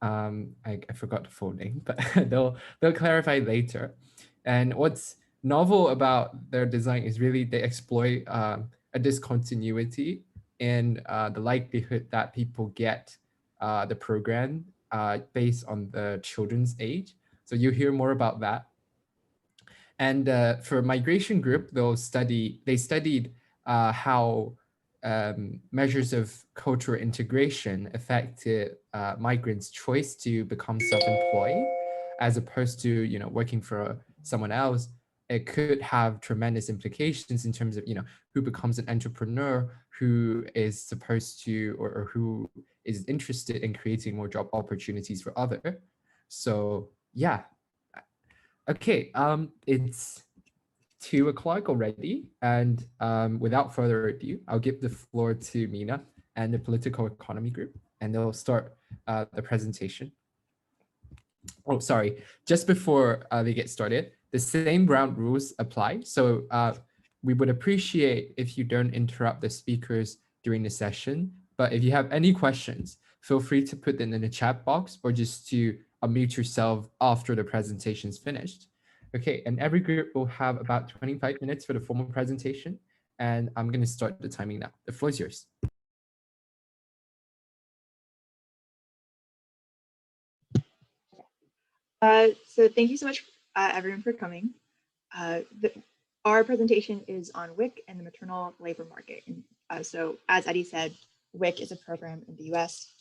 I forgot the full name, but they'll clarify later. And what's novel about their design is really they exploit a discontinuity in the likelihood that people get the program based on the children's age. So you hear more about that. And for migration group, they studied how measures of cultural integration affected migrants' choice to become self-employed, as opposed to working for someone else. It could have tremendous implications in terms of who becomes an entrepreneur, who is supposed to or who is interested in creating more job opportunities for other. So yeah, okay. It's 2 o'clock already, and without further ado, I'll give the floor to Mina and the political economy group, and they'll start the presentation. Oh, sorry. Just before they get started, the same ground rules apply. So we would appreciate if you don't interrupt the speakers during the session. But if you have any questions, feel free to put them in the chat box or just to unmute yourself after the presentation is finished. Okay, and every group will have about 25 minutes for the formal presentation. And I'm going to start the timing now. The floor is yours. So thank you so much, everyone, for coming. Our presentation is on WIC and the maternal labor market. And so as Eddie said, WIC is a program in the US.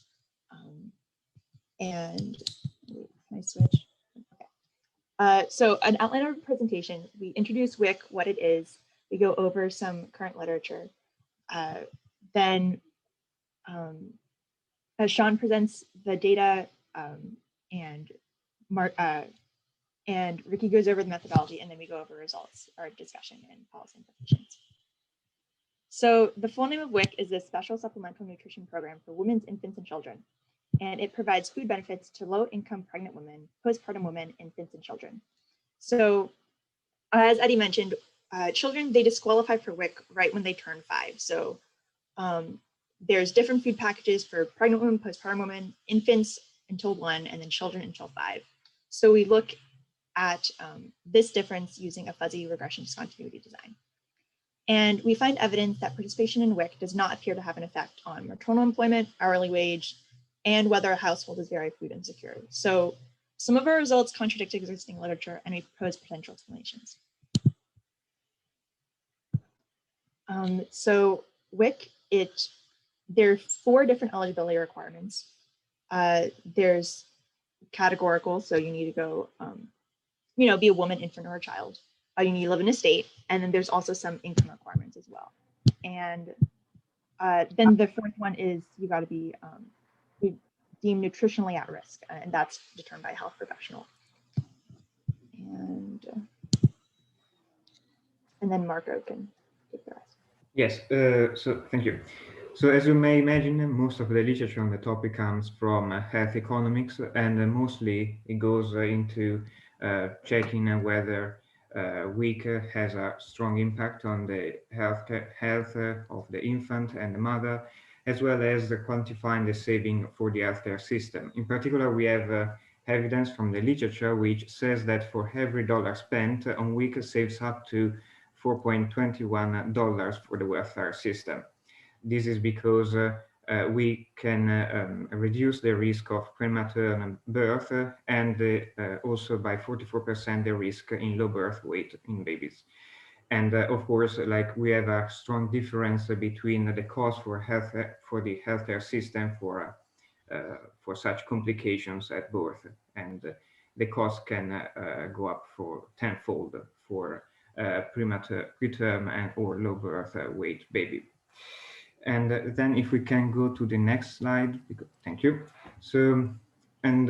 And can I switch? Okay. So an outline of our presentation, we introduce WIC, what it is. We go over some current literature. Then as Shawn presents the data and Ricky goes over the methodology, and then we go over results, our discussion, and policy implications. So the full name of WIC is the Special Supplemental Nutrition Program for Women's Infants and Children, and it provides food benefits to low-income pregnant women, postpartum women, infants, and children. So as Eddie mentioned, children, they disqualify for WIC right when they turn 5. So there's different food packages for pregnant women, postpartum women, infants until 1, and then children until 5. So we look at this difference using a fuzzy regression discontinuity design. And we find evidence that participation in WIC does not appear to have an effect on maternal employment, hourly wage, and whether a household is very food insecure. So some of our results contradict existing literature, and we propose potential explanations. So WIC, there are 4 different eligibility requirements. There's categorical, so you need to go, be a woman, infant, or a child. You need to live in a state, and then there's also some income requirements as well. And then the 4th one is you got to be deemed nutritionally at risk, and that's determined by a health professional. And then Marco can take the rest. Yes, so thank you. So as you may imagine, most of the literature on the topic comes from health economics, and mostly it goes into checking whether WIC has a strong impact on the health of the infant and the mother, as well as quantifying the saving for the healthcare system. In particular, we have evidence from the literature which says that for every dollar spent on WIC saves up to $4.21 for the welfare system. This is because we can reduce the risk of premature birth and also by 44% the risk in low birth weight in babies. And of course, like we have a strong difference between the cost for the healthcare system for such complications at birth, and the cost can go up for tenfold for preterm and or low birth weight baby. And then if we can go to the next slide, thank you. So, and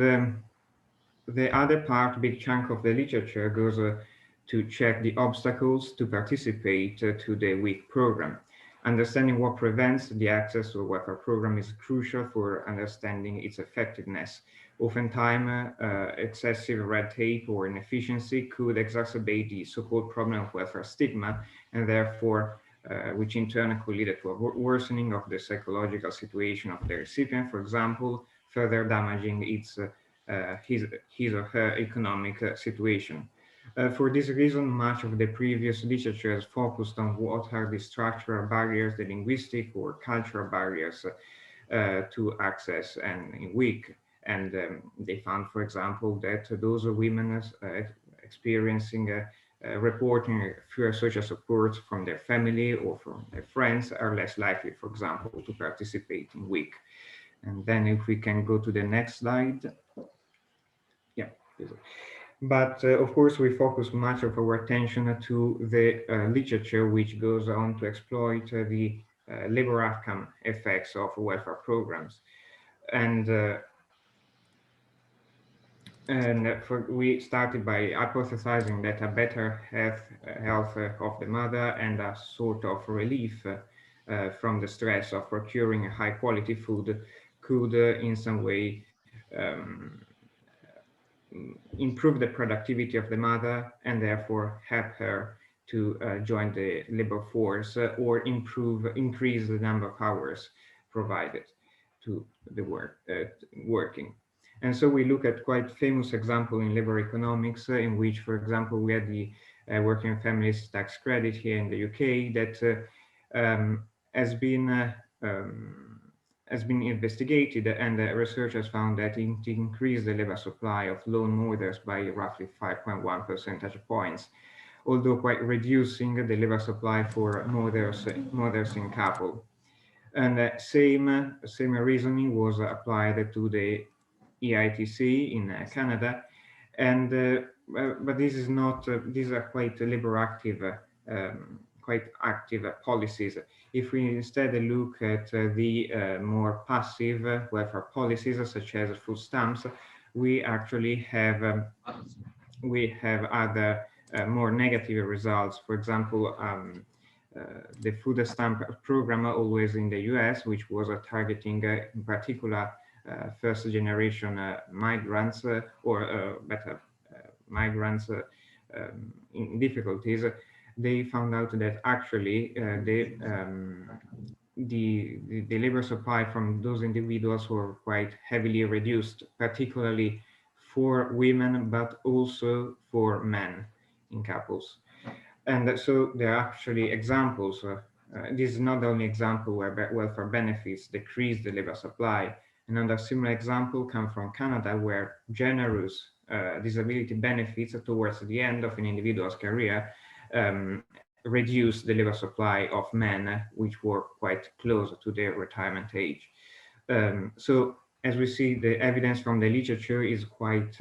the other part, big chunk of the literature goes to check the obstacles to participate to the WIC program. Understanding what prevents the access to a welfare program is crucial for understanding its effectiveness. Oftentimes, excessive red tape or inefficiency could exacerbate the so-called problem of welfare stigma, and therefore which in turn could lead to a worsening of the psychological situation of the recipient, for example, further damaging his or her economic situation. For this reason, much of the previous literature has focused on what are the structural barriers, the linguistic or cultural barriers to access and in weak. And they found, for example, that those women experiencing reporting fewer social support from their family or from their friends are less likely, for example, to participate in week. And then if we can go to the next slide. Yeah. But of course, we focus much of our attention to the literature which goes on to exploit the labor outcome effects of welfare programs. And we started by hypothesizing that a better health of the mother and a sort of relief from the stress of procuring high quality food could in some way improve the productivity of the mother and therefore help her to join the labor force or increase the number of hours provided to the working. And so we look at quite famous example in labor economics in which, for example, we had the working families tax credit here in the UK that has been investigated, and researchers found that it increased the labor supply of lone mothers by roughly 5.1 percentage points, although quite reducing the labor supply for mothers in couple. And same reasoning was applied to the 𝗖𝗵𝗶 in Canada, and but this is not these are quite labor active quite active policies. If we instead look at the more passive welfare policies, such as food stamps, we actually have other more negative results. For example, the food stamp program, always in the US, which was targeting in particular first generation migrants or better migrants in difficulties. They found out that actually the labor supply from those individuals were quite heavily reduced, particularly for women, but also for men in couples. And so there are actually examples. This is not the only example where welfare benefits decrease the labor supply. Another similar example comes from Canada, where generous disability benefits towards the end of an individual's career reduce the labor supply of men, which were quite close to their retirement age. So as we see, the evidence from the literature is quite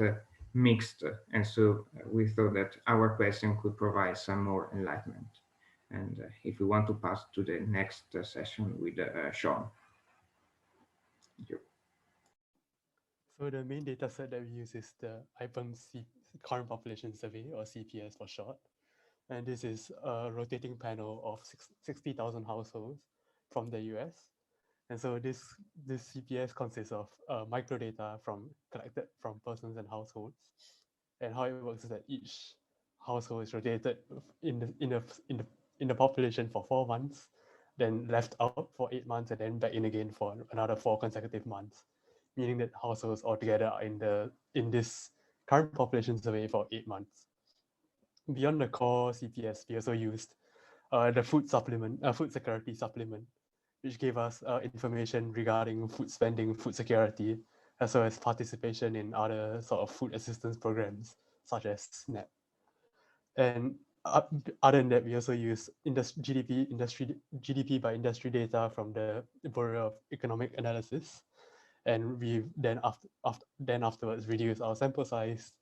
mixed, and so we thought that our question could provide some more enlightenment. And if we want to pass to the next session with Shawn. Thank you. So the main data set that we use is the 𝗖𝗵𝗶 current population survey, or CPS for short. And this is a rotating panel of 60,000 households from the US. And so this CPS consists of microdata collected from persons and households. And how it works is that each household is rotated in the population for 4 months, then left out for 8 months, and then back in again for another 4 consecutive months, meaning that households altogether are in this current population survey for 8 months. Beyond the core CPS, we also used the food security supplement, which gave us information regarding food spending, food security, as well as participation in other sort of food assistance programs, such as SNAP. And other than that, we also use GDP by industry data from the Bureau of Economic Analysis. And we then afterwards reduce our sample size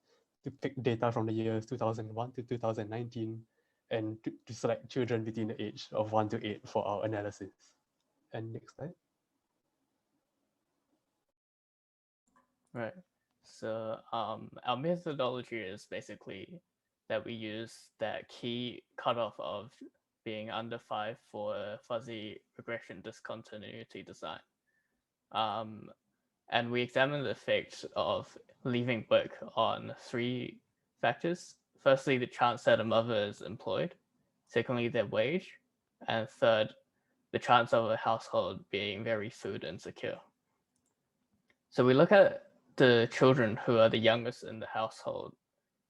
to pick data from the years 2001 to 2019 and to select children between the age of 1 to 8 for our analysis. And next slide. Right. So our methodology is basically that we use that key cutoff of being under 5 for a fuzzy regression discontinuity design. And we examine the effect of leaving work on 3 factors. Firstly, the chance that a mother is employed. Secondly, their wage. And third, the chance of a household being very food insecure. So we look at the children who are the youngest in the household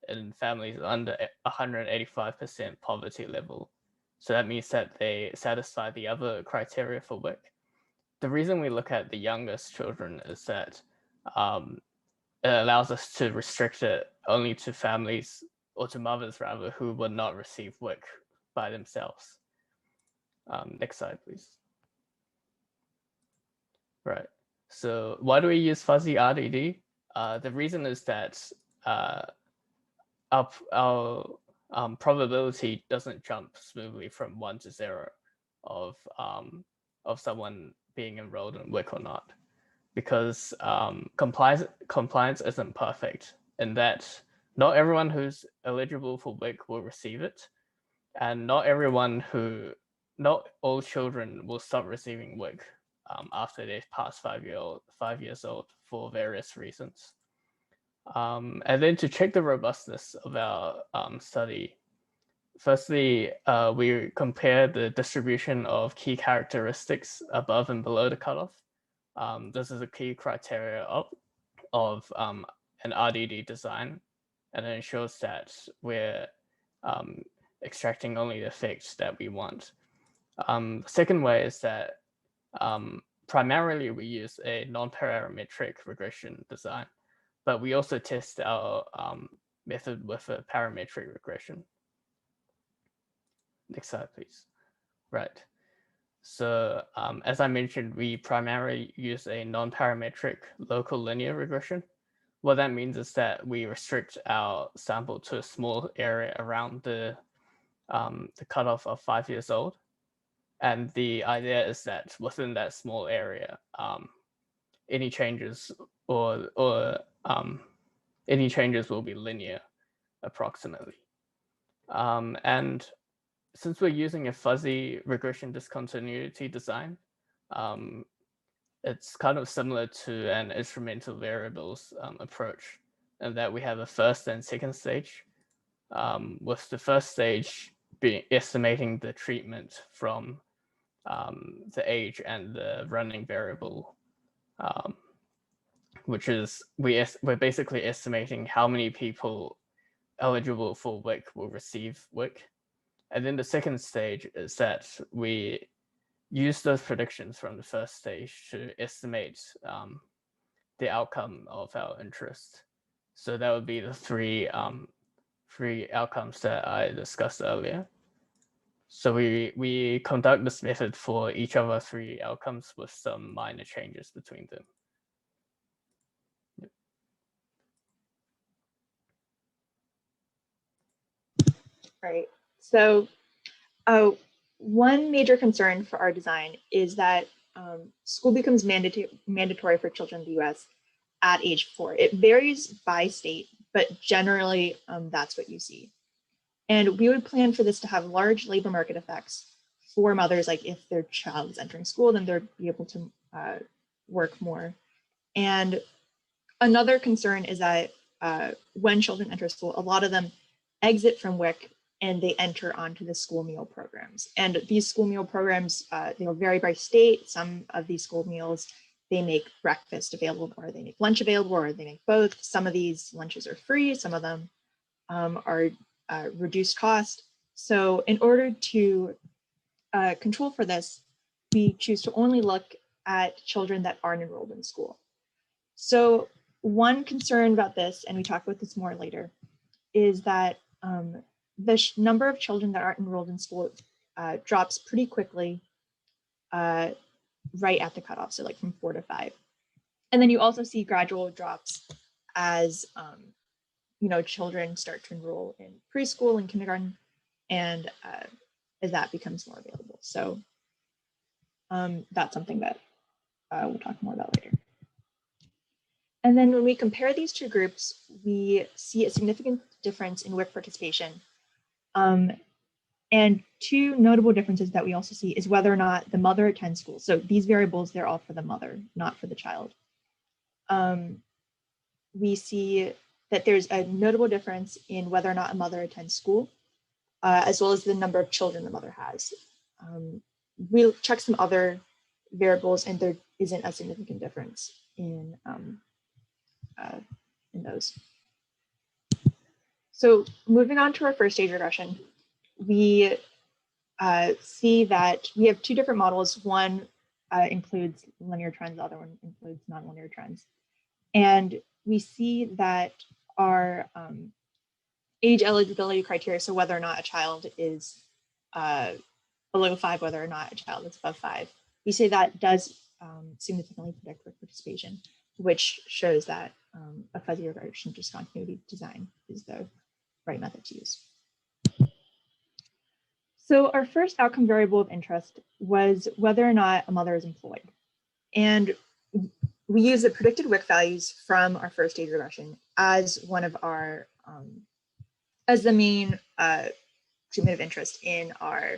in families under 185% poverty level. So that means that they satisfy the other criteria for WIC. The reason we look at the youngest children is that it allows us to restrict it only to families, or to mothers rather, who would not receive WIC by themselves. Next slide, please. Right. So why do we use fuzzy RDD? The reason is that our probability doesn't jump smoothly from 1 to 0 of someone being enrolled in WIC or not, because compliance isn't perfect in that not everyone who's eligible for WIC will receive it, and not all children will stop receiving WIC after they've passed 5 years old for various reasons. And then to check the robustness of our study, firstly, we compare the distribution of key characteristics above and below the cutoff. This is a key criteria of an RDD design, and it ensures that we're extracting only the effects that we want. The second way is that primarily we use a non-parametric regression design, but we also test our method with a parametric regression. Next slide, please. Right. So as I mentioned, we primarily use a non-parametric local linear regression. What that means is that we restrict our sample to a small area around the cutoff of 5 years old. And the idea is that within that small area, any changes any changes will be linear, approximately. And since we're using a fuzzy regression discontinuity design, it's kind of similar to an instrumental variables approach, in that we have a first and second stage, with the first stage being estimating the treatment from the age and the running variable, which is we're basically estimating how many people eligible for WIC will receive WIC. And then the second stage is that we use those predictions from the first stage to estimate the outcome of our interest. So that would be the three outcomes that I discussed earlier. So we conduct this method for each of our 3 outcomes with some minor changes between them. Yep. Right. So one major concern for our design is that school becomes mandatory for children in the US at age 4. It varies by state, but generally that's what you see. And we would plan for this to have large labor market effects for mothers. Like if their child is entering school, then they'll be able to work more. And another concern is that when children enter school, a lot of them exit from WIC and they enter onto the school meal programs. And these school meal programs, they vary by state. Some of these school meals, they make breakfast available, or they make lunch available, or they make both. Some of these lunches are free. Some of them are reduced cost. So in order to control for this, we choose to only look at children that aren't enrolled in school. So one concern about this, and we talk about this more later, is that the number of children that aren't enrolled in school drops pretty quickly right at the cutoff, so like from 4 to 5. And then you also see gradual drops as children start to enroll in preschool and kindergarten, and as that becomes more available. So that's something that we'll talk more about later. And then when we compare these 2 groups, we see a significant difference in WIC participation. And 2 notable differences that we also see is whether or not the mother attends school. So these variables, they're all for the mother, not for the child. We see that there's a notable difference in whether or not a mother attends school, as well as the number of children the mother has. We'll check some other variables and there isn't a significant difference in those. So moving on to our first stage regression, we see that we have two different models. One includes linear trends, the other one includes nonlinear trends. And we see that our age eligibility criteria, so whether or not a child is below 5, whether or not a child is above 5, we say that does significantly predict work participation, which shows that a fuzzy regression discontinuity design is the right method to use. So our first outcome variable of interest was whether or not a mother is employed. And we use the predicted WIC values from our first stage regression as one of our, as the main treatment of interest in our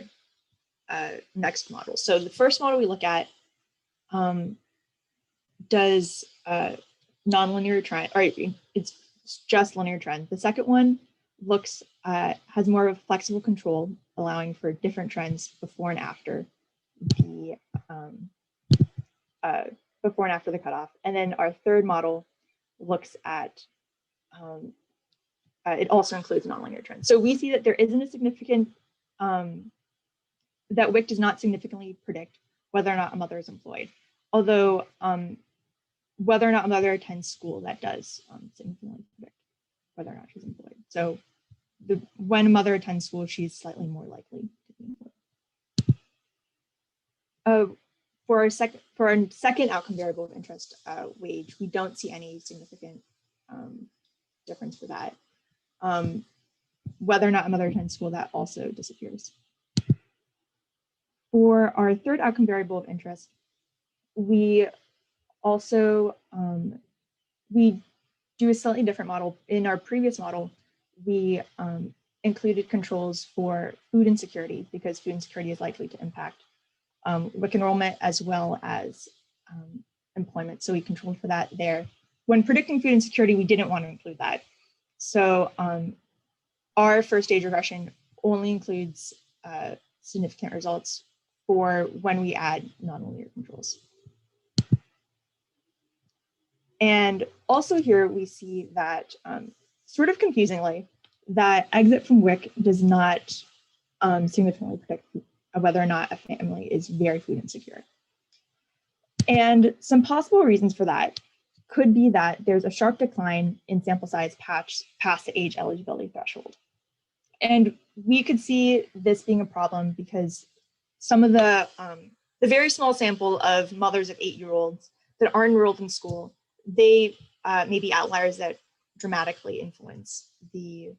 next model. So the first model we look at does nonlinear trend, or it's just linear trend. The second one looks has more of a flexible control, allowing for different trends before and after the cutoff. And then our third model looks at it also includes nonlinear trends. So we see that there isn't a significant that WIC does not significantly predict whether or not a mother is employed, although whether or not a mother attends school, that does significantly predict whether or not she's employed. So when a mother attends school, she's slightly more likely to be employed. For our second outcome variable of interest, wage, we don't see any significant difference for that. Whether or not a mother attends school, that also disappears. For our third outcome variable of interest, we also we do a slightly different model. In our previous model, we included controls for food insecurity because food insecurity is likely to impact WIC enrollment as well as employment. So we controlled for that there. When predicting food insecurity, we didn't want to include that. So our first stage regression only includes significant results for when we add nonlinear controls. And also here we see that, sort of confusingly, that exit from WIC does not significantly predict whether or not a family is very food insecure. And some possible reasons for that could be that there's a sharp decline in sample size past the age eligibility threshold. And we could see this being a problem because some of the very small sample of mothers of 8-year-olds that are enrolled in school, they may be outliers that dramatically influence the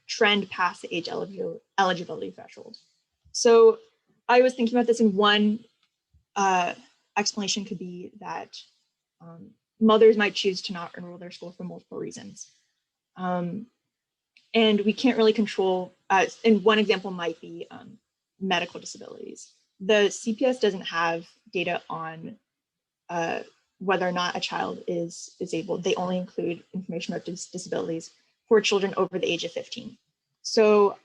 trend past the age eligibility threshold. So I was thinking about this, and one explanation could be that mothers might choose to not enroll their school for multiple reasons. And we can't really control, and one example might be medical disabilities. The CPS doesn't have data on whether or not a child is disabled. They only include information about disabilities for children over the age of 15. So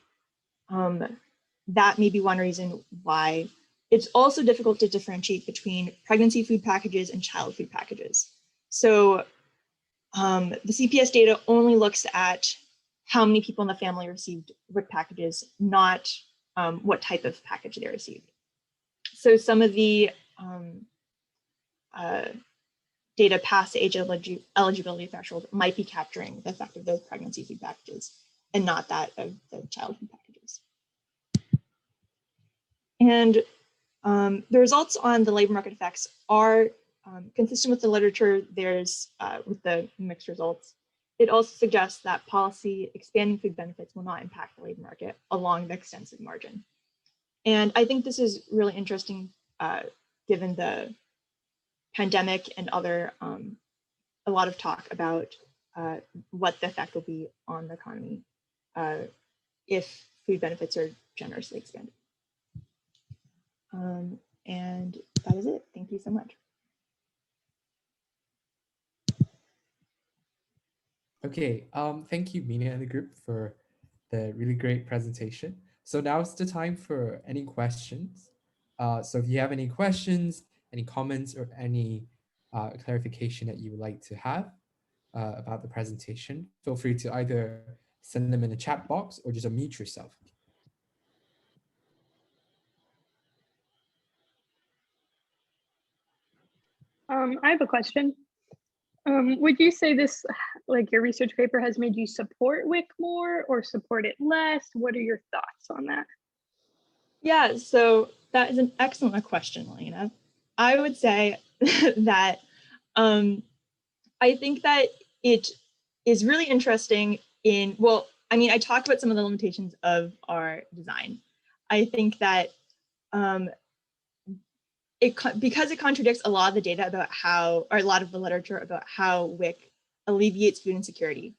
that may be one reason why it's also difficult to differentiate between pregnancy food packages and child food packages. So the CPS data only looks at how many people in the family received WIC packages, not what type of package they received. So some of the data past the age eligibility threshold might be capturing the effect of those pregnancy food packages and not that of the child food packages. And the results on the labor market effects are consistent with the literature. There's with the mixed results. It also suggests that policy expanding food benefits will not impact the labor market along the extensive margin. And I think this is really interesting given the pandemic and other, a lot of talk about what the effect will be on the economy if food benefits are generously expanded. And that is it. Thank you so much. Okay, thank you, Mina and the group, for the really great presentation. So now it's the time for any questions. So if you have any questions, any comments, or any clarification that you would like to have about the presentation, feel free to either send them in the chat box or just unmute yourself. I have a question. Would you say this, like your research paper has made you support WIC more or support it less? What are your thoughts on that? Yeah, so that is an excellent question, Elena. I would say that I think that it is really interesting in, well, I mean, I talked about some of the limitations of our design. I think that because it contradicts a lot of the data about how, or a lot of the literature about how WIC alleviates food insecurity.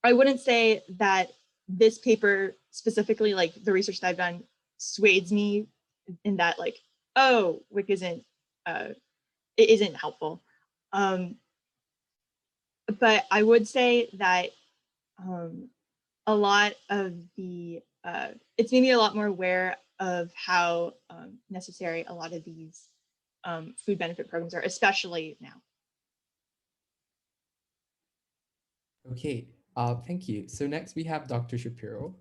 I wouldn't say that this paper specifically, like the research that I've done, swayed me in that, like, oh, WIC isn't, it isn't helpful. But I would say that a lot of the, it's made me a lot more aware of how necessary a lot of these food benefit programs are, especially now. Okay, thank you. So next we have Dr. Shapiro.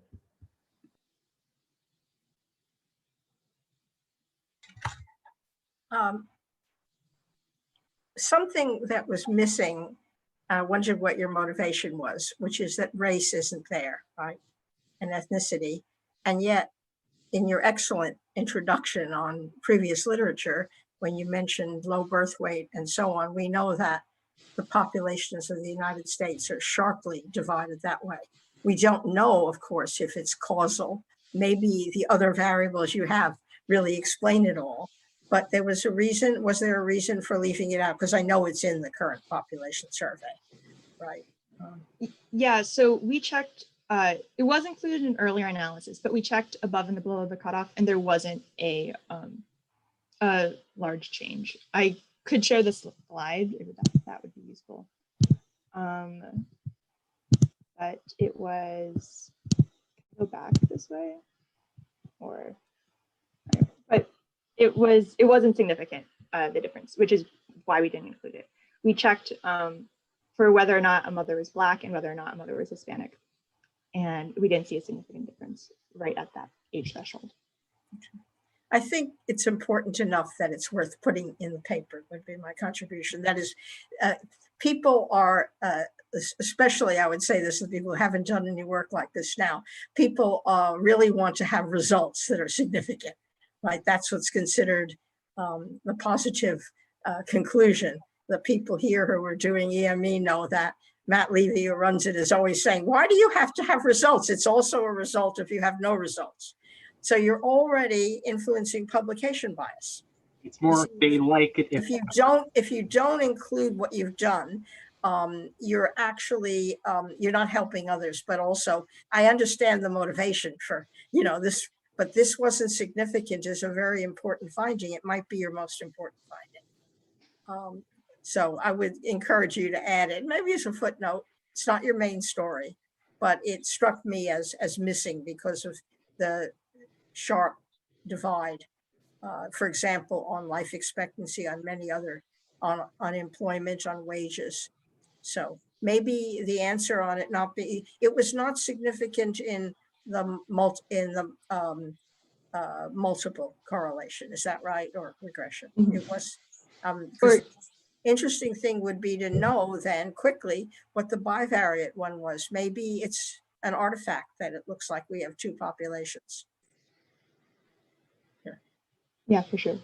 Something that was missing, I wondered what your motivation was, which is that race isn't there, right? And ethnicity. And yet, in your excellent introduction on previous literature, when you mentioned low birth weight and so on, we know that the populations of the United States are sharply divided that way. We don't know, of course, if it's causal. Maybe the other variables you have really explain it all. But there was a reason, was there a reason for leaving it out? Because I know it's in the current population survey, right? Yeah, so we checked, it was included in earlier analysis, but we checked above and below the cutoff and there wasn't a large change. I could share this slide if that would be useful. But it was, go back this way or, but it wasn't significant, the difference, which is why we didn't include it. We checked for whether or not a mother was Black and whether or not a mother was Hispanic. And we didn't see a significant difference right at that age threshold. I think it's important enough that it's worth putting in the paper, would be my contribution. That is, people are, especially I would say this to people who haven't done any work like this now, people really want to have results that are significant, right? That's what's considered the positive conclusion. The people here who are doing EME know that. Matt Levy, who runs it, is always saying, why do you have to have results? It's also a result if you have no results. So you're already influencing publication bias. It's more they like it if you don't include what you've done, you're actually you're not helping others. But also, I understand the motivation for this, but this wasn't significant is a very important finding. It might be your most important finding. So I would encourage you to add it. Maybe as a footnote. It's not your main story, but it struck me as missing because of the sharp divide, for example, on life expectancy, on many other, on unemployment, on wages. So maybe the answer on it not be, it was not significant in the multiple correlation. Is that right? Or regression? Mm-hmm. It was, interesting thing would be to know then quickly what the bivariate one was. Maybe it's an artifact that it looks like we have two populations. Yeah, for sure.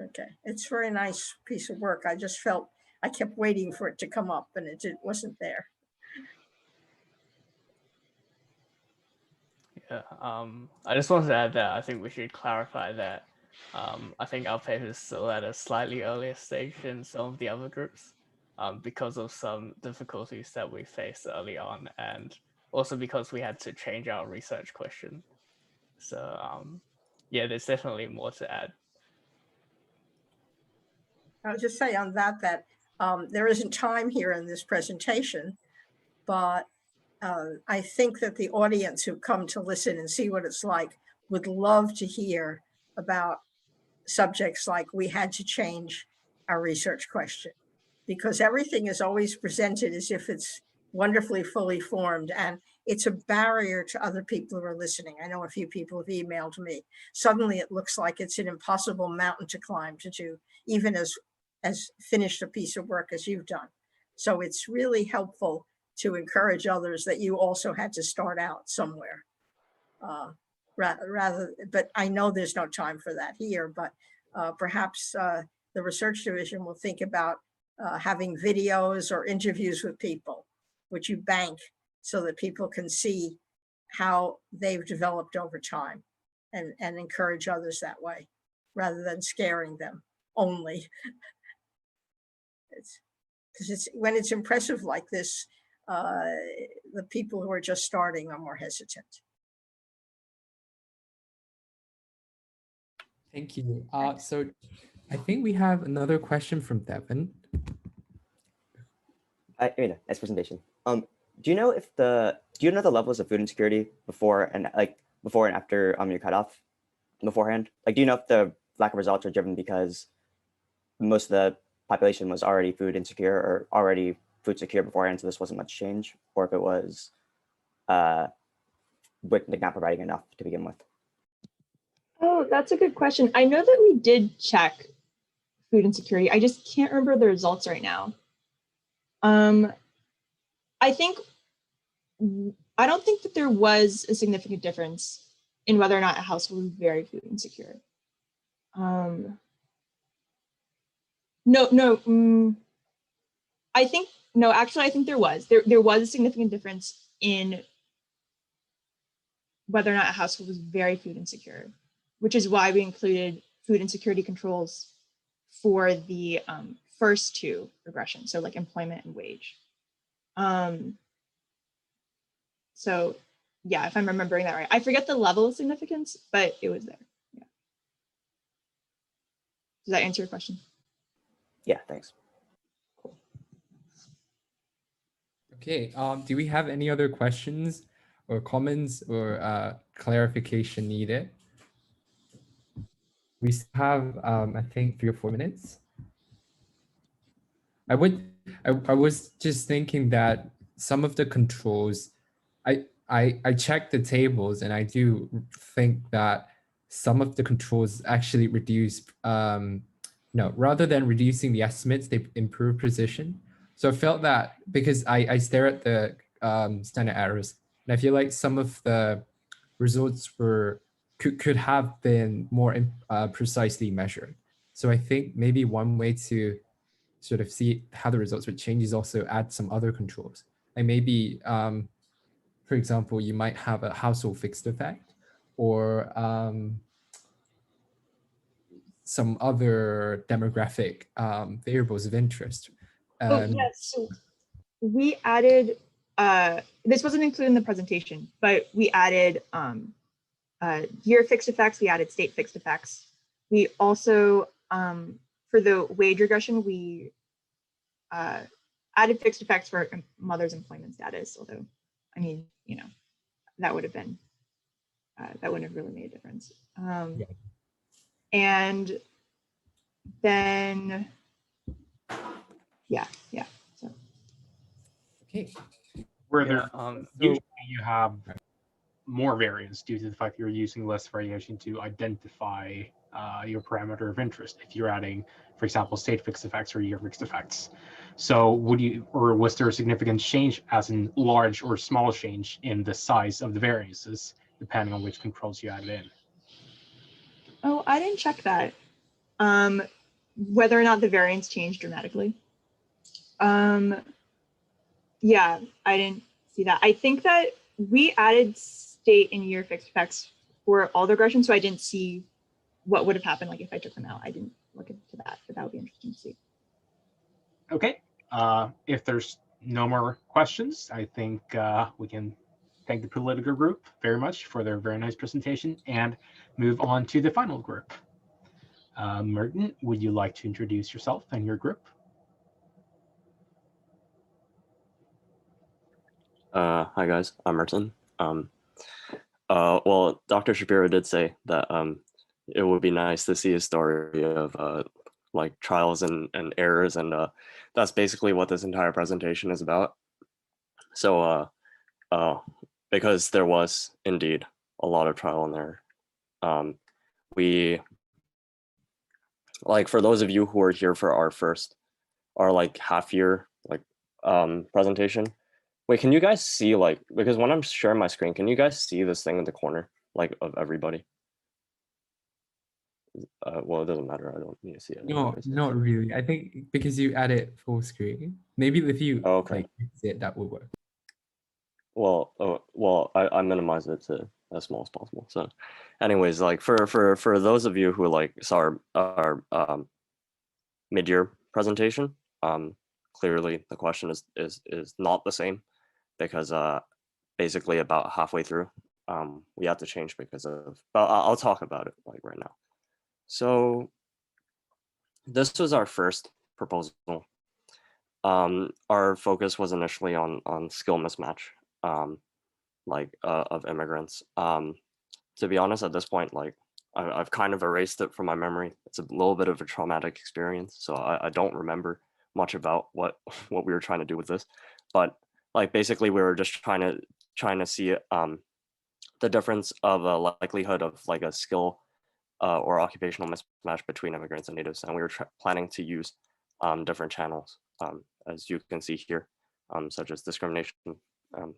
Okay, it's a very nice piece of work. I just felt I kept waiting for it to come up and it wasn't there. Yeah, I just wanted to add that I think we should clarify that I think our paper is still at a slightly earlier stage than some of the other groups because of some difficulties that we faced early on, and also because we had to change our research question. So yeah, there's definitely more to add. I'll just say on that there isn't time here in this presentation, but I think that the audience who come to listen and see what it's like would love to hear about subjects like we had to change our research question, because everything is always presented as if it's wonderfully fully formed, and it's a barrier to other people who are listening. I know a few people have emailed me. Suddenly it looks like it's an impossible mountain to climb to do, even as finished a piece of work as you've done. So it's really helpful to encourage others that you also had to start out somewhere. But I know there's no time for that here, but perhaps the research division will think about having videos or interviews with people, which you bank so that people can see how they've developed over time, and encourage others that way, rather than scaring them only. Because it's when it's impressive like this, the people who are just starting are more hesitant. Thank you. So I think we have another question from Devin. Mina, nice presentation. Do you know the levels of food insecurity before and after your cutoff beforehand? Like, do you know if the lack of results are driven because most of the population was already food insecure or already food secure beforehand, so this wasn't much change, or if it was not providing enough to begin with? Oh, that's a good question. I know that we did check food insecurity. I just can't remember the results right now. I don't think that there was a significant difference in whether or not a household was very food insecure. Actually, I think there was. There was a significant difference in whether or not a household was very food insecure, which is why we included food insecurity controls for the first two regressions, so like employment and wage. So yeah, if I'm remembering that right. I forget the level of significance, but it was there. Yeah. Does that answer your question? Yeah, thanks. Cool. Okay, do we have any other questions or comments or clarification needed? We have, I think, 3 or 4 minutes. I was just thinking that some of the controls, I checked the tables, and I do think that some of the controls actually reduce, rather than reducing the estimates, they improve precision. So I felt that because I stare at the standard errors, and I feel like some of the results could have been more precisely measured. So I think maybe one way to sort of see how the results would change is also add some other controls. Like maybe, for example, you might have a household fixed effect, or some other demographic variables of interest. Yes, so we added, this wasn't included in the presentation, but we added year fixed effects, we added state fixed effects. We also, for the wage regression, we added fixed effects for mother's employment status, although, I mean, that would have been, that wouldn't have really made a difference. Yeah. And then, yeah. So. Okay. Where there, usually you have Okay. more variance due to the fact you're using less variation to identify your parameter of interest if you're adding, for example, state fixed effects or year fixed effects. So was there a significant change, as in large or small change, in the size of the variances depending on which controls you added in? Oh, I didn't check that. Whether or not the variance changed dramatically. Yeah, I didn't see that. I think that we added state and year fixed effects for all the regressions, so I didn't see what would have happened like if I took them out. I didn't look into that, but that would be interesting to see. Okay, if there's no more questions, I think we can thank the political group very much for their very nice presentation and move on to the final group. Merton, would you like to introduce yourself and your group? Hi guys, I'm Merton. Well, Dr. Shapiro did say that it would be nice to see a story of like trials and errors, and that's basically what this entire presentation is about. So because there was indeed a lot of trial and error, we, like, for those of you who are here for our like half year like presentation, wait, can you guys see, like, because when I'm sharing my screen, can you guys see this thing in the corner, like, of everybody? Well, it doesn't matter. I don't need to see it. No, not really. I think because you added full screen, maybe if you like see it, that would work. Well, I minimize it to as small as possible. So, anyways, like for those of you who like saw our mid-year presentation, clearly the question is not the same, because basically about halfway through, we had to change because of. But I'll talk about it like right now. So this was our first proposal. Our focus was initially on skill mismatch, of immigrants. To be honest, at this point, like I've kind of erased it from my memory. It's a little bit of a traumatic experience, so I don't remember much about what we were trying to do with this. But like basically, we were just trying to see the difference of a likelihood of like a skill or occupational mismatch between immigrants and natives, and we were planning to use different channels, as you can see here, such as discrimination,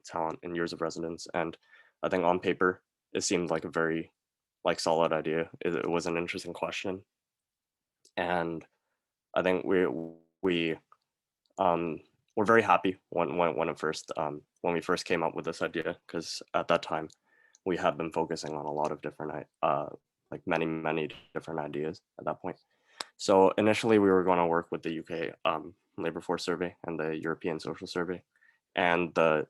talent, and years of residence. And I think on paper, it seemed like a very solid idea. It was an interesting question, and I think we're very happy when we first came up with this idea, because at that time we had been focusing on a lot of different many different ideas at that point. So initially we were going to work with the UK labor force survey and the European social survey, and the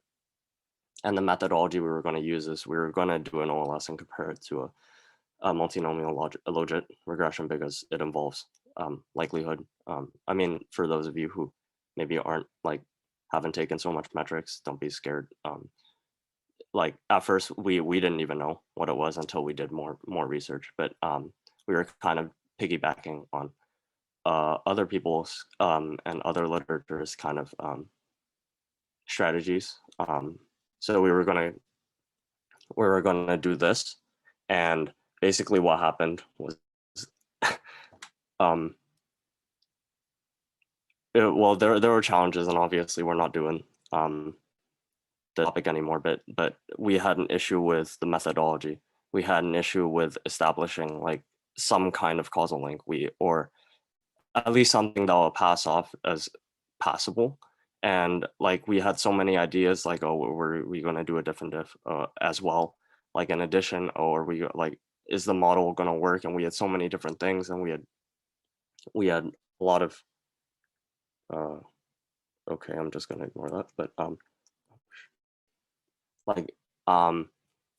methodology we were going to use is we were going to do an OLS and compare it to a multinomial logit regression, because it involves likelihood. I mean, for those of you who maybe haven't taken so much metrics, don't be scared. Like at first we didn't even know what it was until we did more research, but we were kind of piggybacking on other people's and other literature's kind of strategies. So we were gonna do this, and basically what happened was well, there were challenges, and obviously we're not doing the topic anymore, but we had an issue with the methodology. We had an issue with establishing like some kind of causal link, or at least something that will pass off as passable. And like we had so many ideas, like, oh, were we going to do a different diff as well, like in addition, or we like, is the model going to work? And we had so many different things, and we had a lot of okay, I'm just going to ignore that, but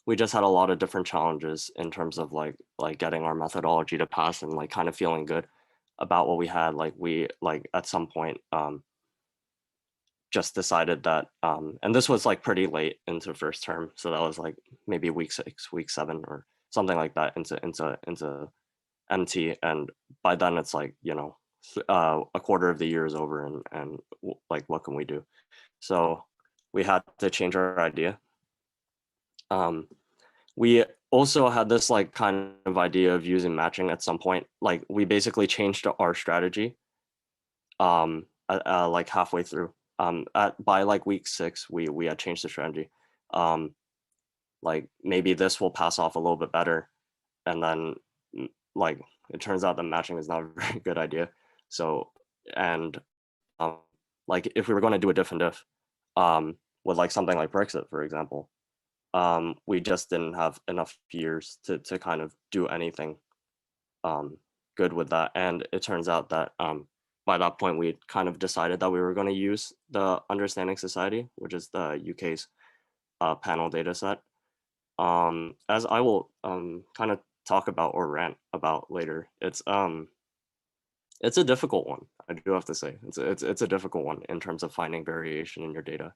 we just had a lot of different challenges in terms of like getting our methodology to pass, and like kind of feeling good about what we had. Like we at some point just decided that, and this was like pretty late into first term, so that was like maybe week 6, week 7, or something like that into MT, and by then it's like, you know, a quarter of the year is over, and like what can we do? So we had to change our idea. We also had this like kind of idea of using matching at some point. Like we basically changed our strategy like halfway through. By like week 6, we had changed the strategy. Like maybe this will pass off a little bit better, and then like it turns out that matching is not a very good idea. So, and like if we were going to do a diff and diff with like something like Brexit, for example, we just didn't have enough years to kind of do anything good with that. And it turns out that by that point, we kind of decided that we were going to use the Understanding Society, which is the UK's panel data set. As I will kind of talk about or rant about later, it's a difficult one. I do have to say it's a difficult one in terms of finding variation in your data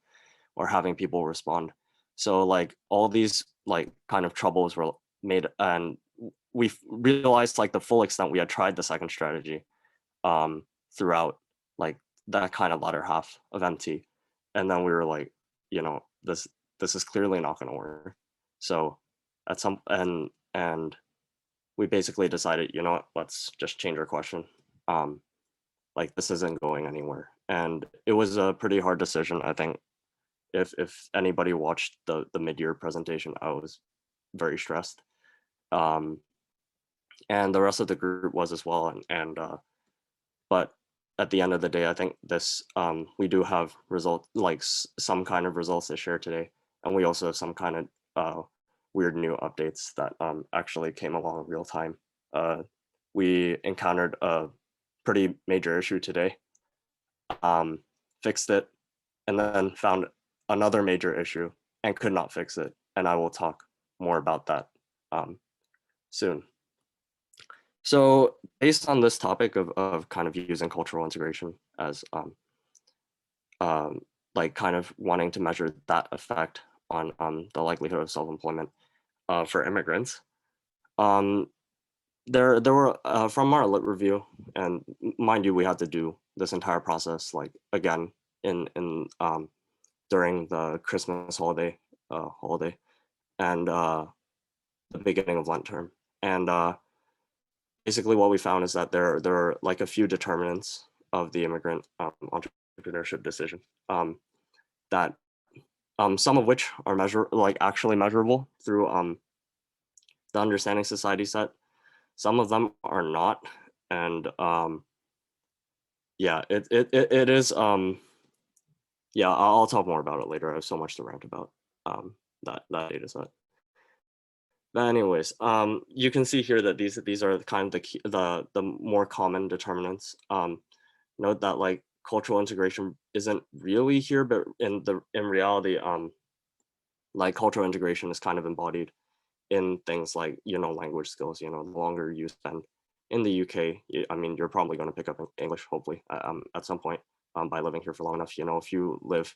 or having people respond. So like all these like kind of troubles were made, and we realized like the full extent we had tried the second strategy, throughout like that kind of latter half of MT. And then we were like, you know, this is clearly not going to work. So at some and we basically decided, you know what, let's just change our question. Like this isn't going anywhere. And it was a pretty hard decision. I think if anybody watched the mid-year presentation, I was very stressed. And the rest of the group was as well. But at the end of the day, I think this, we do have results, like some kind of results to share today. And we also have some kind of weird new updates that actually came along real time. We encountered a pretty major issue today, fixed it, and then found another major issue and could not fix it. And I will talk more about that soon. So based on this topic of kind of using cultural integration as like kind of wanting to measure that effect on the likelihood of self-employment for immigrants, there were from our lit review, and mind you, we had to do this entire process like again in during the Christmas holiday and the beginning of Lent term. And basically what we found is that there are like a few determinants of the immigrant entrepreneurship decision that some of which are actually measurable through the understanding society set. Some of them are not. And yeah, it is, yeah, I'll talk more about it later. I have so much to rant about that data set. But anyways, you can see here that these are kind of the more common determinants. Note that like cultural integration isn't really here, but in reality, like cultural integration is kind of embodied in things like, you know, language skills. You know, the longer you spend in the UK, I mean, you're probably going to pick up English, hopefully, at some point by living here for long enough. You know, if you live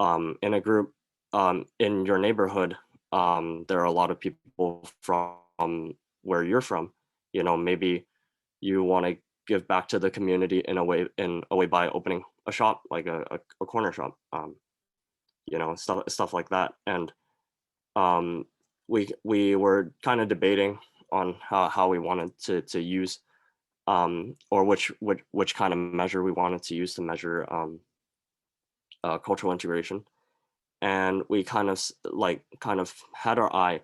in a group in your neighborhood, there are a lot of people from where you're from. You know, maybe you want to give back to the community in a way by opening a shop, like a corner shop, you know, stuff like that. And we were kind of debating on how we wanted to use or which kind of measure we wanted to use to measure cultural integration. And we kind of had our eye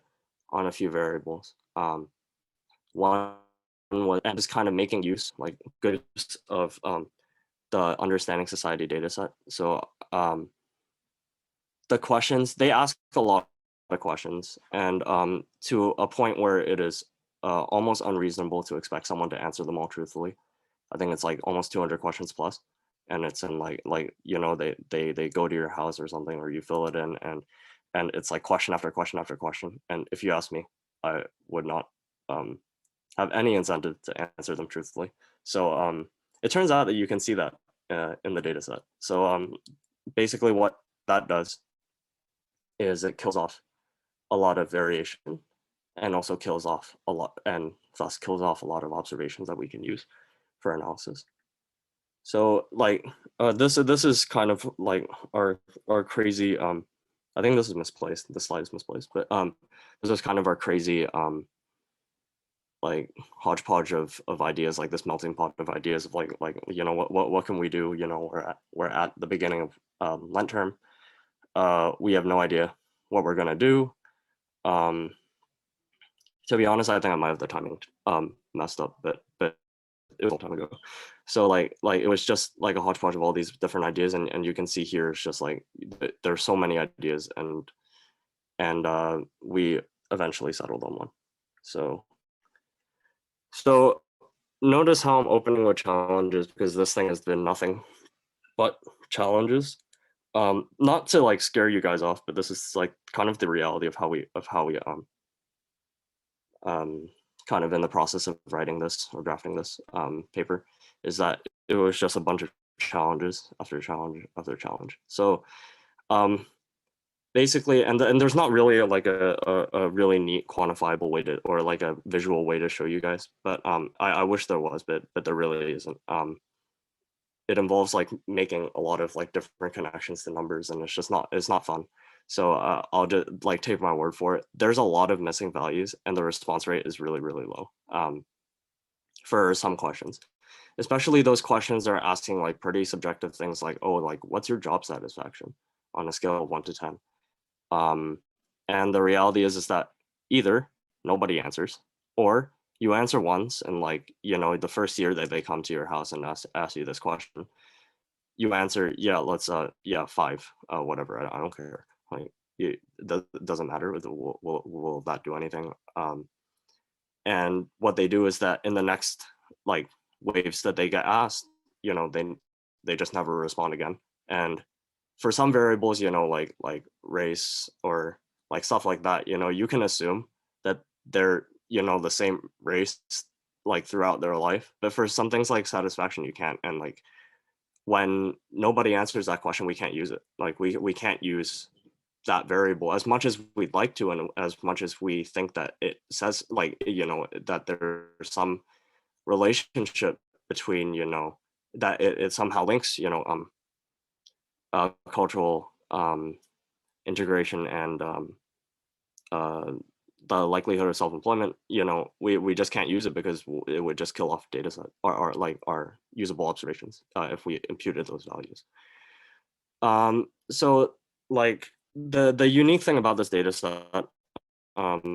on a few variables. One was just kind of making use, like good use of the understanding society data set. So the questions, they ask a lot of questions, and to a point where it is almost unreasonable to expect someone to answer them all truthfully. I think it's like almost 200 questions plus. And it's in like you know, they go to your house or something, or you fill it in, and it's like question after question after question. And if you ask me, I would not have any incentive to answer them truthfully. So it turns out that you can see that in the data set. So basically what that does is it kills off a lot of variation, and also kills off a lot, and thus kills off a lot of observations that we can use for analysis. So like this is kind of like our crazy, I think this is misplaced, the slide is misplaced, but this is kind of our crazy like hodgepodge of ideas, like this melting pot of ideas of like you know, what can we do? You know, we're at the beginning of Lent term. We have no idea what we're gonna do. To be honest, I think I might have the timing messed up, but it was a long time ago. So like it was just like a hodgepodge of all these different ideas, and you can see here it's just like there's so many ideas, and we eventually settled on one. So notice how I'm opening with challenges, because this thing has been nothing but challenges. Not to like scare you guys off, but this is like kind of the reality of how we kind of in the process of writing this or drafting this paper, is that it was just a bunch of challenges after challenge after challenge. So basically, and there's not really like a really neat quantifiable way to, or like a visual way to show you guys, but I wish there was, but there really isn't. It involves like making a lot of like different connections to numbers, and it's not fun. So I'll just like take my word for it. There's a lot of missing values, and the response rate is really, really low for some questions, especially those questions that are asking like pretty subjective things like, oh, like what's your job satisfaction on a scale of 1 to 10? And the reality is that either nobody answers, or you answer once and like, you know, the first year that they come to your house and ask you this question, you answer, yeah, let's, yeah, 5, whatever, I don't care. Like, it doesn't matter, will that do anything? And what they do is that in the next like waves that they get asked, you know, they just never respond again. And for some variables, you know, like race or like stuff like that, you know, you can assume that they're, you know, the same race like throughout their life. But for some things like satisfaction, you can't. And like when nobody answers that question, we can't use it. Like we can't use that variable as much as we'd like to, and as much as we think that it says like, you know, that there's some relationship between, you know, that it somehow links, you know, cultural integration and the likelihood of self-employment, you know, we just can't use it because it would just kill off data set or like our usable observations if we imputed those values. So like the unique thing about this data set, I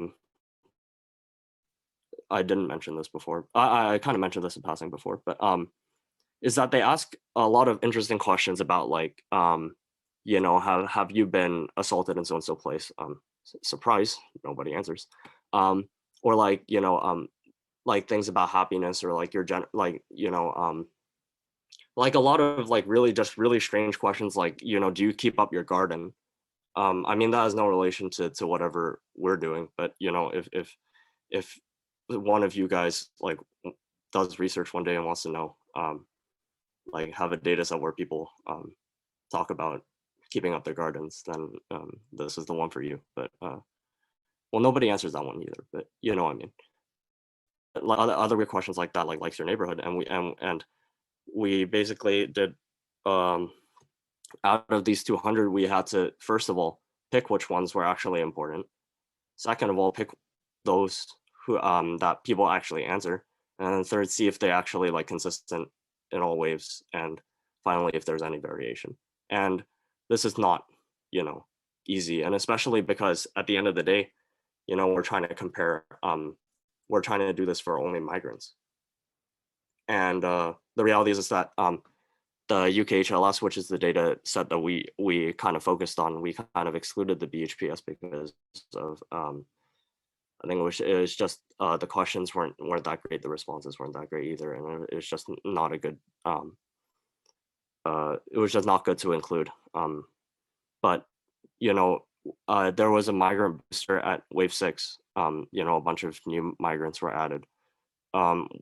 didn't mention this before. I kind of mentioned this in passing before, but is that they ask a lot of interesting questions about like, you know, have you been assaulted in so-and-so place? Surprise, nobody answers. Or like, you know, like things about happiness, or like your like, you know, like a lot of like really strange questions like, you know, do you keep up your garden? I mean, that has no relation to whatever we're doing, but you know, if one of you guys like does research one day and wants to know, like have a data set where people talk about keeping up their gardens, then this is the one for you. But well, nobody answers that one either, but you know what I mean. Other weird questions like that, like likes your neighborhood, and we basically did out of these 200, we had to first of all pick which ones were actually important. Second of all, pick those who that people actually answer, and then third, see if they actually like consistent in all waves, and finally if there's any variation. And this is not, you know, easy, and especially because at the end of the day, you know, we're trying to compare, we're trying to do this for only migrants. And the reality is that the UKHLS, which is the data set that we kind of focused on, we kind of excluded the BHPS because of I think it was just the questions weren't that great, the responses weren't that great either, and it was just not a good. It was just not good to include. But you know, there was a migrant booster at wave 6. You know, a bunch of new migrants were added.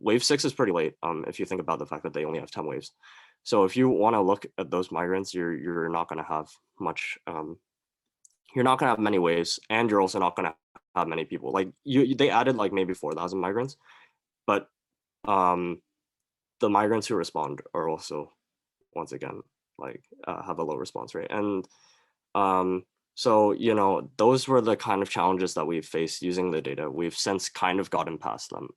Wave 6 is pretty late. If you think about the fact that they only have 10 waves. So if you want to look at those migrants, you're not going to have much. You're not going to have many waves, and you're also not going to have many people. Like they added like maybe 4,000 migrants, but the migrants who respond are also, once again, like have a low response rate. And so, you know, those were the kind of challenges that we've faced using the data. We've since kind of gotten past them.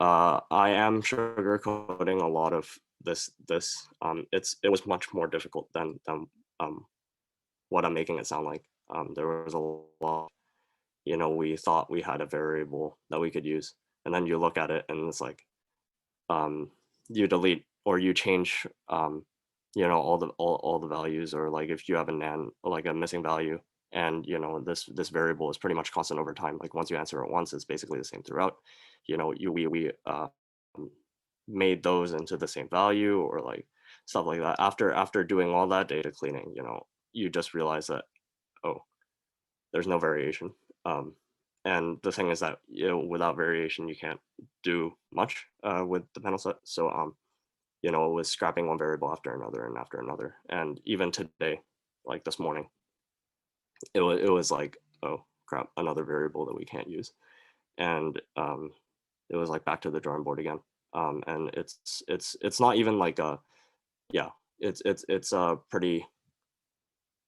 I am sugarcoating a lot of this. It was much more difficult than what I'm making it sound like. There was a lot, you know, we thought we had a variable that we could use, and then you look at it and it's like, you delete or you change, you know, all the values, or like if you have a NaN, like a missing value, and you know, this variable is pretty much constant over time. Like once you answer it once, it's basically the same throughout. You know, we made those into the same value, or like stuff like that. After doing all that data cleaning, you know, you just realize that, oh, there's no variation. And the thing is that, you know, without variation, you can't do much with the panel set. So, you know, it was scrapping one variable after another and after another. And even today, like this morning, it was like, oh crap, another variable that we can't use. And it was like back to the drawing board again. And it's not even like a, yeah, it's a pretty,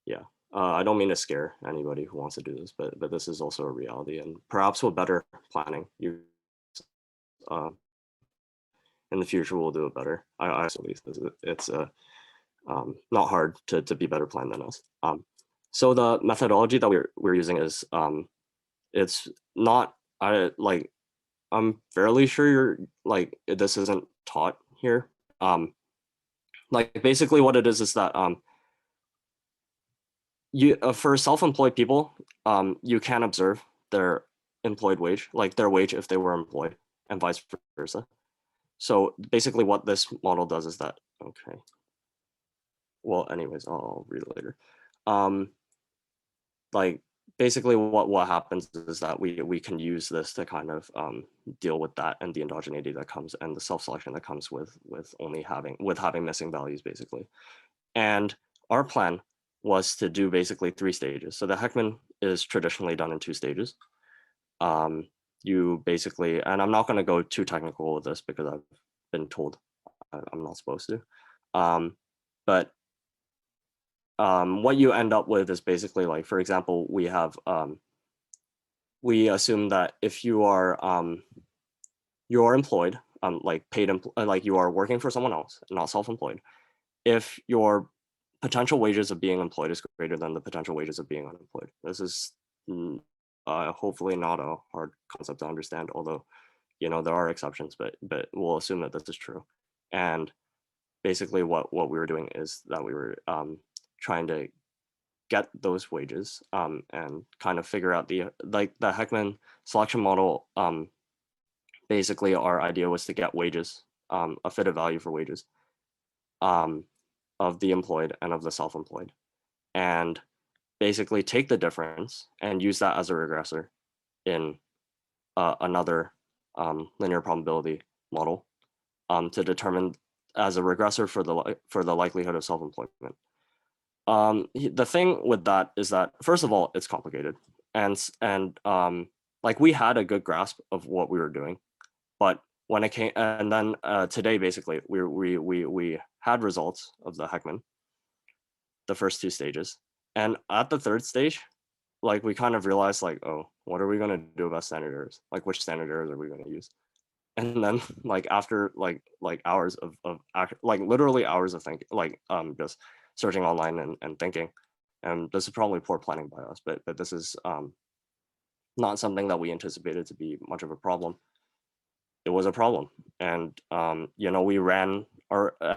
yeah. I don't mean to scare anybody who wants to do this, but this is also a reality, and perhaps with better planning, you in the future we'll do it better. I believe it's not hard to be better planned than us. So the methodology that we're using is it's not I'm fairly sure you're like this isn't taught here. Like basically what it is that you for self-employed people, you can observe their employed wage, like their wage if they were employed, and vice versa. So basically what this model does is that, okay, well, anyways, I'll read it later. Like basically what happens is that we can use this to kind of deal with that and the endogeneity that comes and the self-selection that comes with having missing values basically. And our plan was to do basically 3 stages. So the Heckman is traditionally done in 2 stages. You basically, and I'm not going to go too technical with this because I've been told I'm not supposed to. But what you end up with is basically like, for example, we have, we assume that if you are employed, like paid, like you are working for someone else, not self-employed, if your potential wages of being employed is greater than the potential wages of being unemployed. This is hopefully not a hard concept to understand, although, you know, there are exceptions, but we'll assume that this is true. And basically what we were doing is that we were trying to get those wages and kind of figure out the Heckman selection model. Basically our idea was to get wages, a fitted value for wages of the employed and of the self-employed, and basically take the difference and use that as a regressor in another linear probability model to determine as a regressor for the likelihood of self-employment. The thing with that is that, first of all, it's complicated, and like we had a good grasp of what we were doing, but when it came, and then today basically we had results of the Heckman, the first 2 stages, and at the 3rd stage, like we kind of realized like, oh, what are we going to do about standard errors? Like which standard errors are we going to use? And then like after like hours of like literally hours of thinking, like just searching online and thinking, and this is probably poor planning by us, but this is not something that we anticipated to be much of a problem. It was a problem, and you know, we ran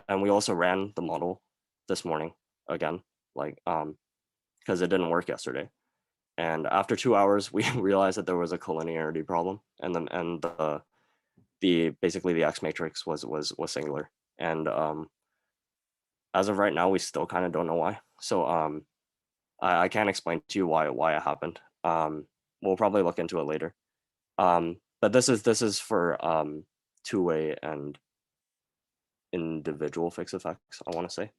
and we also ran the model this morning again, like because it didn't work yesterday, and after 2 hours we realized that there was a collinearity problem, and the basically the X matrix was singular, and as of right now we still kind of don't know why. So I can't explain to you why it happened. We'll probably look into it later. But this is for two-way and individual fixed effects, I want to say.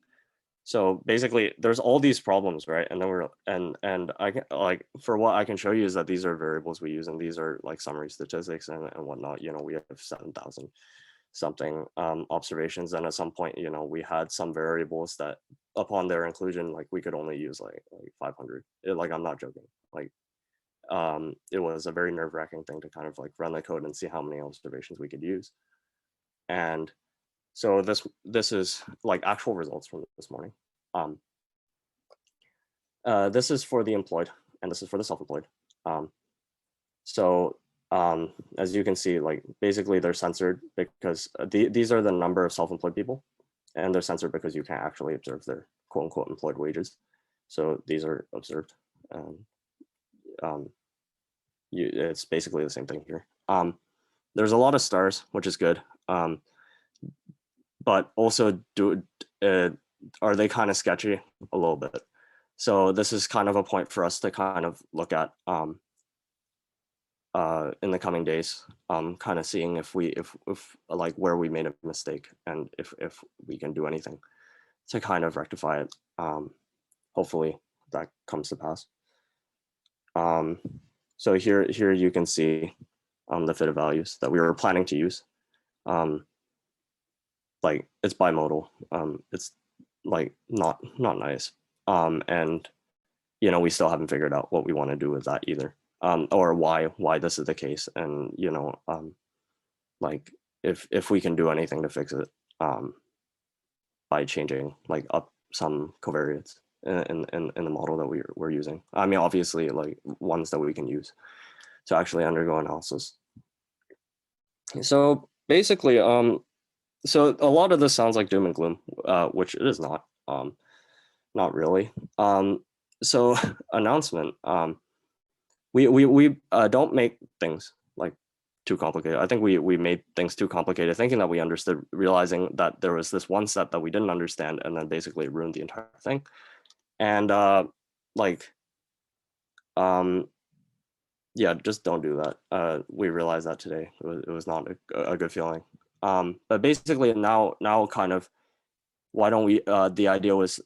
So basically there's all these problems, right? And then and I can, like, for what I can show you is that these are variables we use, and these are like summary statistics and whatnot. You know, we have 7,000 something observations, and at some point, you know, we had some variables that upon their inclusion, like we could only use like 500. Like, I'm not joking. Like it was a very nerve-wracking thing to kind of like run the code and see how many observations we could use. And so this is like actual results from this morning. This is for the employed, and this is for the self-employed. As you can see, like basically they're censored because these are the number of self-employed people, and they're censored because you can't actually observe their quote unquote employed wages. So these are observed. It's basically the same thing here. There's a lot of stars, which is good. But also are they kind of sketchy a little bit? So this is kind of a point for us to kind of look at in the coming days, kind of seeing if like where we made a mistake and if we can do anything to kind of rectify it. hopefully that comes to pass. So here you can see the fitted values that we were planning to use. Like it's bimodal. It's like not nice. And you know, we still haven't figured out what we want to do with that either, or why this is the case. And you know, like if we can do anything to fix it, by changing like up some covariates in the model that we're using. I mean, obviously, like ones that we can use to actually undergo analysis. So basically, so a lot of this sounds like doom and gloom, which it is not really. So announcement, we don't make things like too complicated. I think we made things too complicated, thinking that we understood, realizing that there was this one set that we didn't understand, and then basically ruined the entire thing. And yeah, just don't do that. We realized that today. It was not a good feeling. But basically now kind of, why don't we, the idea was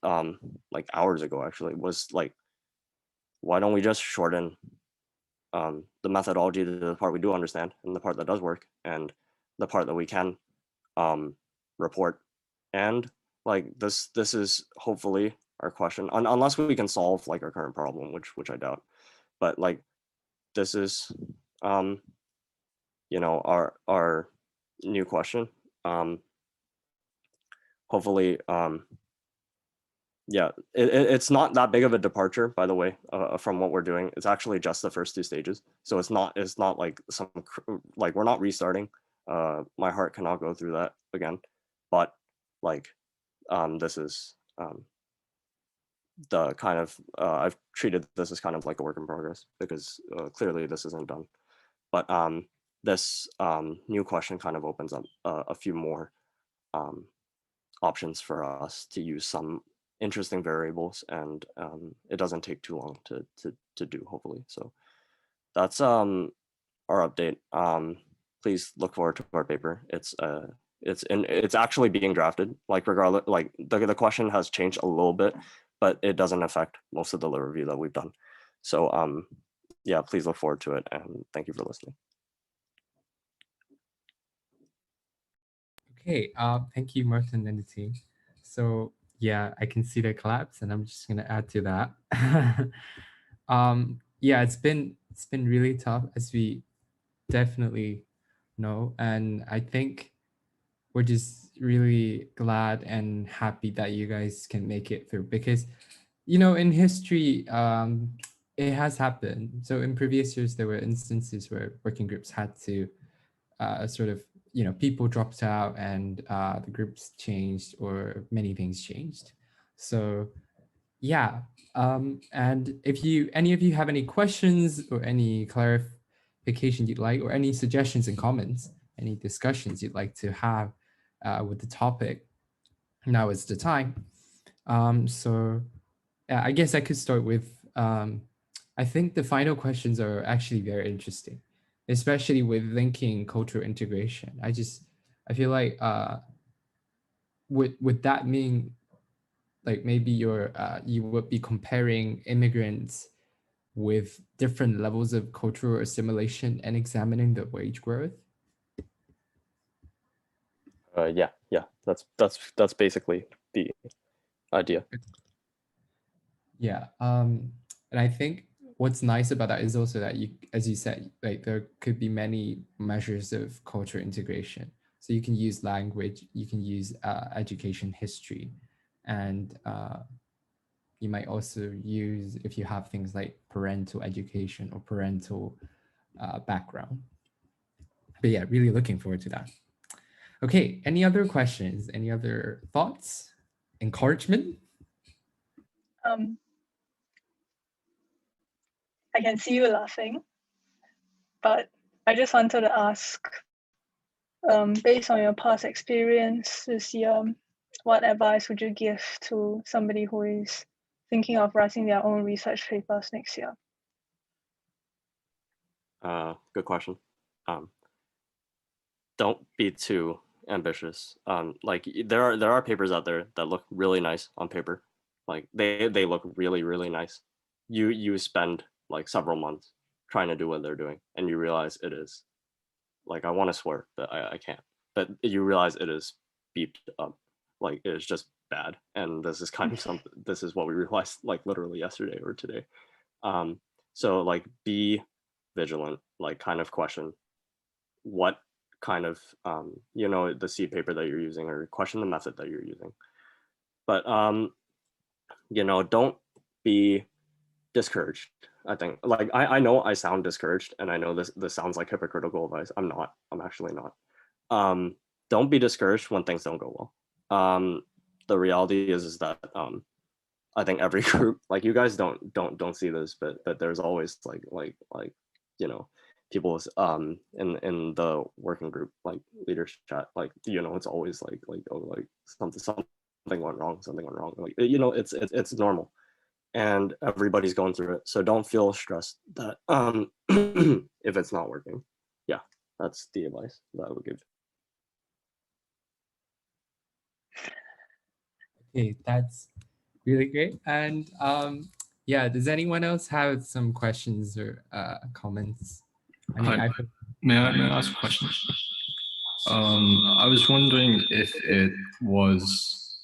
like hours ago actually, was like, why don't we just shorten the methodology to the part we do understand and the part that does work and the part that we can report. And like this is hopefully our question, unless we can solve like our current problem, which I doubt. But like this is you know, our new question. Hopefully yeah, it's not that big of a departure, by the way, from what we're doing. It's actually just the first two stages. So it's not like some, like we're not restarting. My heart cannot go through that again. But like this is the kind of, I've treated this as kind of like a work in progress, because clearly this isn't done. But this new question kind of opens up a few more options for us to use some interesting variables, and it doesn't take too long to do, hopefully. So that's our update. Please look forward to our paper. It's actually being drafted. Like regardless, like the question has changed a little bit, but it doesn't affect most of the review that we've done. So yeah, please look forward to it, and thank you for listening. Okay, thank you, Merton and the team. So yeah, I can see the collapse, and I'm just gonna add to that. Yeah, it's been really tough, as we definitely know, and I think we're just really glad and happy that you guys can make it through, because you know, in history, it has happened. So in previous years, there were instances where working groups had to sort of, you know, people dropped out and the groups changed, or many things changed. So yeah, and if any of you have any questions or any clarification you'd like, or any suggestions and comments, any discussions you'd like to have with the topic, now is the time. So yeah, I guess I could start with, I think the final questions are actually very interesting, especially with linking cultural integration. I feel like would that mean like maybe you would be comparing immigrants with different levels of cultural assimilation and examining the wage growth? Yeah, that's basically the idea. Yeah, and I think what's nice about that is also that you, as you said, like there could be many measures of cultural integration. So you can use language, you can use education history, and you might also use, if you have things like parental education or parental background. But yeah, really looking forward to that. Okay, any other questions? Any other thoughts? Encouragement? I can see you laughing, but I just wanted to ask, based on your past experiences, what advice would you give to somebody who is thinking of writing their own research papers next year? Good question. Don't be too ambitious. Like there are papers out there that look really nice on paper, Like they look really, really nice. You spend like several months trying to do what they're doing, and you realize it is, like, I want to swear, but I can't. But you realize it is beeped up, like it is just bad. And this is kind of something. This is what we realized like literally yesterday or today. So like be vigilant, like kind of question what kind of you know, the seed paper that you're using, or question the method that you're using. But you know, don't be discouraged. I think, like, I know I sound discouraged, and I know this sounds like hypocritical advice. I'm not. I'm actually not. Don't be discouraged when things don't go well. The reality is that I think every group, like, you guys don't see this, but there's always like you know, people in the working group, like leadership chat, like, you know, it's always like oh, like something went wrong, like, you know, it's normal, and everybody's going through it. So don't feel stressed that if it's not working. Yeah, that's the advice that I would give. Okay, that's really great. And yeah, does anyone else have some questions or comments? I mean, Hi. May I ask a question? I was wondering if it was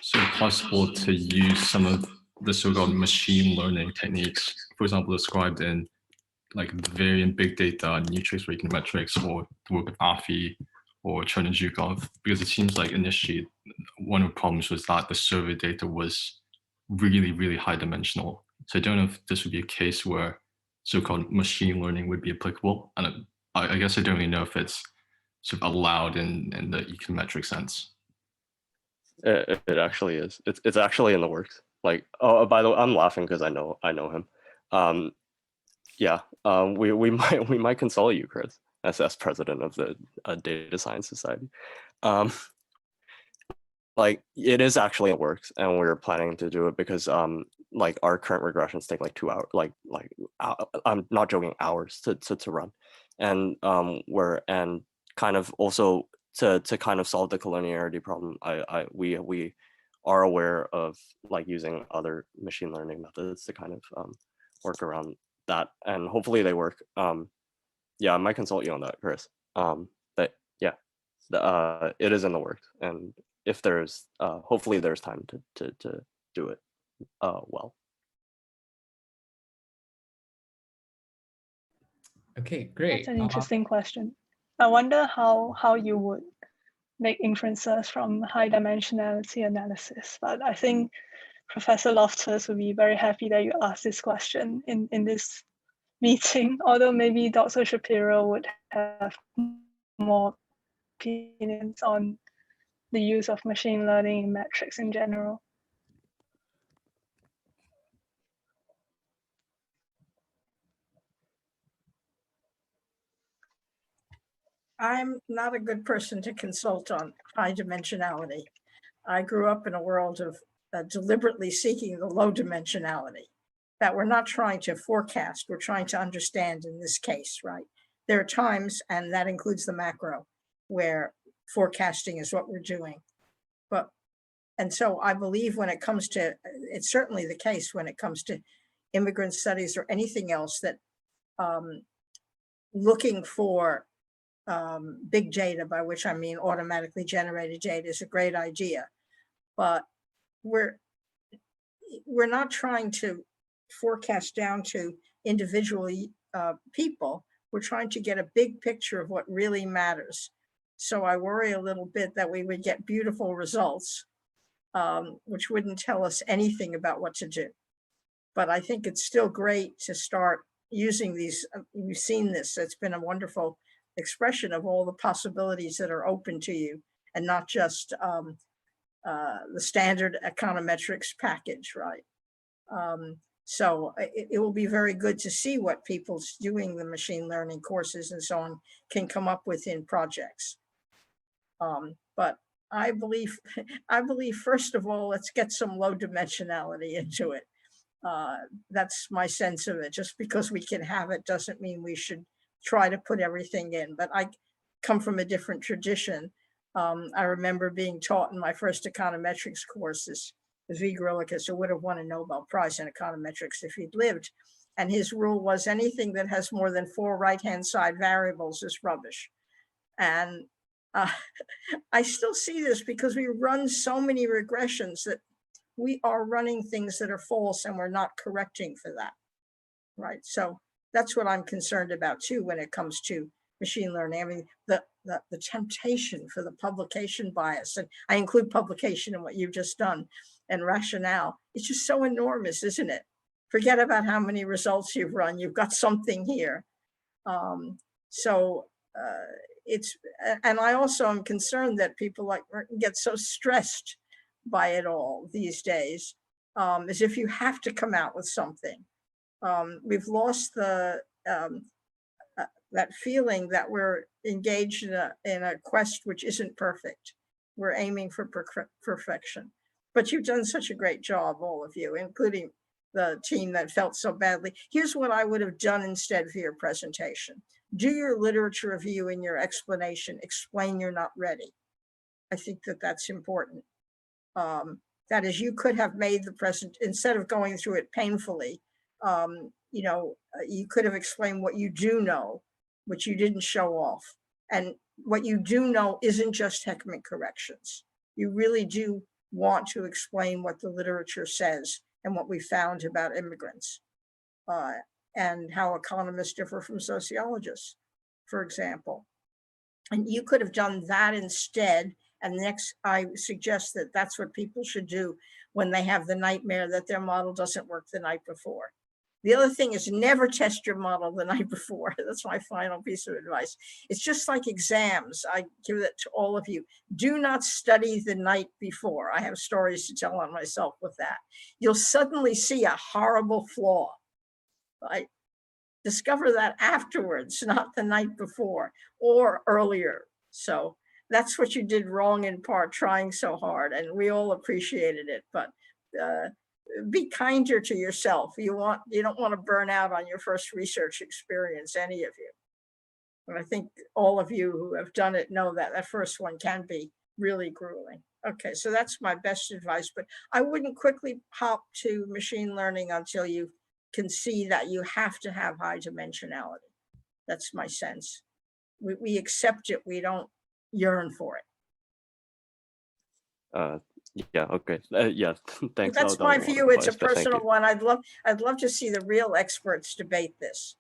sort of possible to use some of the so-called machine learning techniques, for example, described in like the variant big data, nutrix econometrics, or the work of 𝗵𝗵 or 𝗀𝗃𝗃𝗃, because it seems like initially one of the problems was that the survey data was really, really high dimensional. So I don't know if this would be a case where so-called machine learning would be applicable. And I guess I don't really know if it's sort of allowed in the econometric sense. It actually is. It's actually in the works. Like, oh, by the way, I'm laughing because I know him. Yeah, we might consult you, Chris, as president of the Data Science Society. Like, it is actually in the works, and we're planning to do it because like our current regressions take like 2 hours, like I'm not joking, hours to run, and and kind of also to kind of solve the collinearity problem. We are aware of like using other machine learning methods to kind of work around that, and hopefully they work. Yeah, I might consult you on that, Chris. But yeah, it is in the works, and if there's hopefully there's time to do it well. Okay, great. That's an interesting question. I wonder how you would make inferences from high dimensionality analysis, but I think Professor Loftus would be very happy that you asked this question in this meeting, although maybe Dr. Shapiro would have more opinions on the use of machine learning in metrics in general. I'm not a good person to consult on high dimensionality. I grew up in a world of deliberately seeking the low dimensionality that we're not trying to forecast, we're trying to understand in this case, right? There are times, and that includes the macro, where forecasting is what we're doing. And so I believe when it comes to, it's certainly the case when it comes to immigrant studies or anything else, that looking for big data, by which I mean automatically generated data, is a great idea. But we're not trying to forecast down to individual people. We're trying to get a big picture of what really matters. So I worry a little bit that we would get beautiful results, which wouldn't tell us anything about what to do. But I think it's still great to start using these. We've seen this. It's been a wonderful expression of all the possibilities that are open to you, and not just the standard econometrics package, right? So it will be very good to see what people doing the machine learning courses and so on can come up with in projects. But I believe first of all, let's get some low dimensionality into it. That's my sense of it. Just because we can have it doesn't mean we should try to put everything in. But I come from a different tradition. I remember being taught in my first econometrics courses 𝗂𝗂𝗪𝗂𝗂𝗃, who would have won a Nobel Prize in econometrics if he'd lived. And his rule was anything that has more than 4 right-hand side variables is rubbish. And I still see this because we run so many regressions that we are running things that are false and we're not correcting for that, right? So that's what I'm concerned about too when it comes to machine learning. I mean, the temptation for the publication bias, and I include publication in what you've just done, and rationale, it's just so enormous, isn't it? Forget about how many results you've run, you've got something here. And I also am concerned that people get so stressed by it all these days, as if you have to come out with something. We've lost that feeling that we're engaged in a quest which isn't perfect. We're aiming for perfection. But you've done such a great job, all of you, including the team that felt so badly. Here's what I would have done instead for your presentation. Do your literature review in your explanation, explain you're not ready. I think that that's important. That is, you could have made the instead of going through it painfully, you could have explained what you do know, which you didn't show off. And what you do know isn't just Heckman corrections. You really do want to explain what the literature says and what we found about immigrants and how economists differ from sociologists, for example. And you could have done that instead. And next, I suggest that that's what people should do when they have the nightmare that their model doesn't work the night before. The other thing is never test your model the night before. That's my final piece of advice. It's just like exams. I give that to all of you. Do not study the night before. I have stories to tell on myself with that. You'll suddenly see a horrible flaw. Right? Discover that afterwards, not the night before or earlier. So that's what you did wrong in part, trying so hard, and we all appreciated it. But be kinder to yourself. You don't want to burn out on your first research experience, any of you. And I think all of you who have done it know that that first one can be really grueling. Okay, so that's my best advice, but I wouldn't quickly hop to machine learning until you can see that you have to have high dimensionality. That's my sense. We accept it, we don't yearn for it. Yeah, okay. Yeah, thanks. That's my view. It's a personal one. I'd love to see the real experts debate this.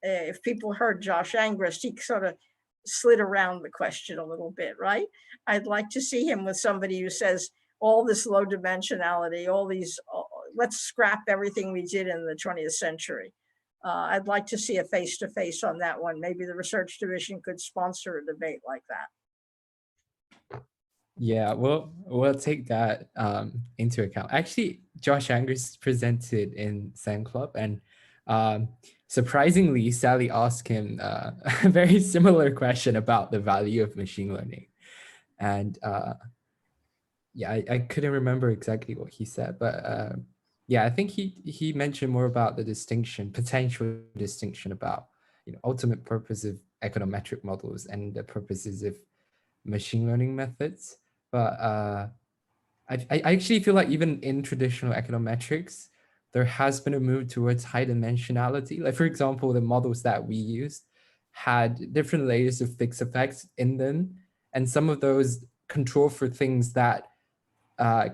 If people heard Josh Angrist, he sort of slid around the question a little bit, right? I'd like to see him with somebody who says all this low dimensionality, all these, let's scrap everything we did in the 20th century. I'd like to see a face-to-face on that one. Maybe the research division could sponsor a debate like that. Yeah, we'll take that into account. Actually, Josh Angrist presented in Sand Club, and surprisingly, Sally asked him a very similar question about the value of machine learning. And yeah, I couldn't remember exactly what he said, but yeah, I think he mentioned more about the potential distinction about ultimate purpose of econometric models and the purposes of machine learning methods. But I actually feel like even in traditional econometrics, there has been a move towards high dimensionality. Like, for example, the models that we used had different layers of fixed effects in them. And some of those control for things that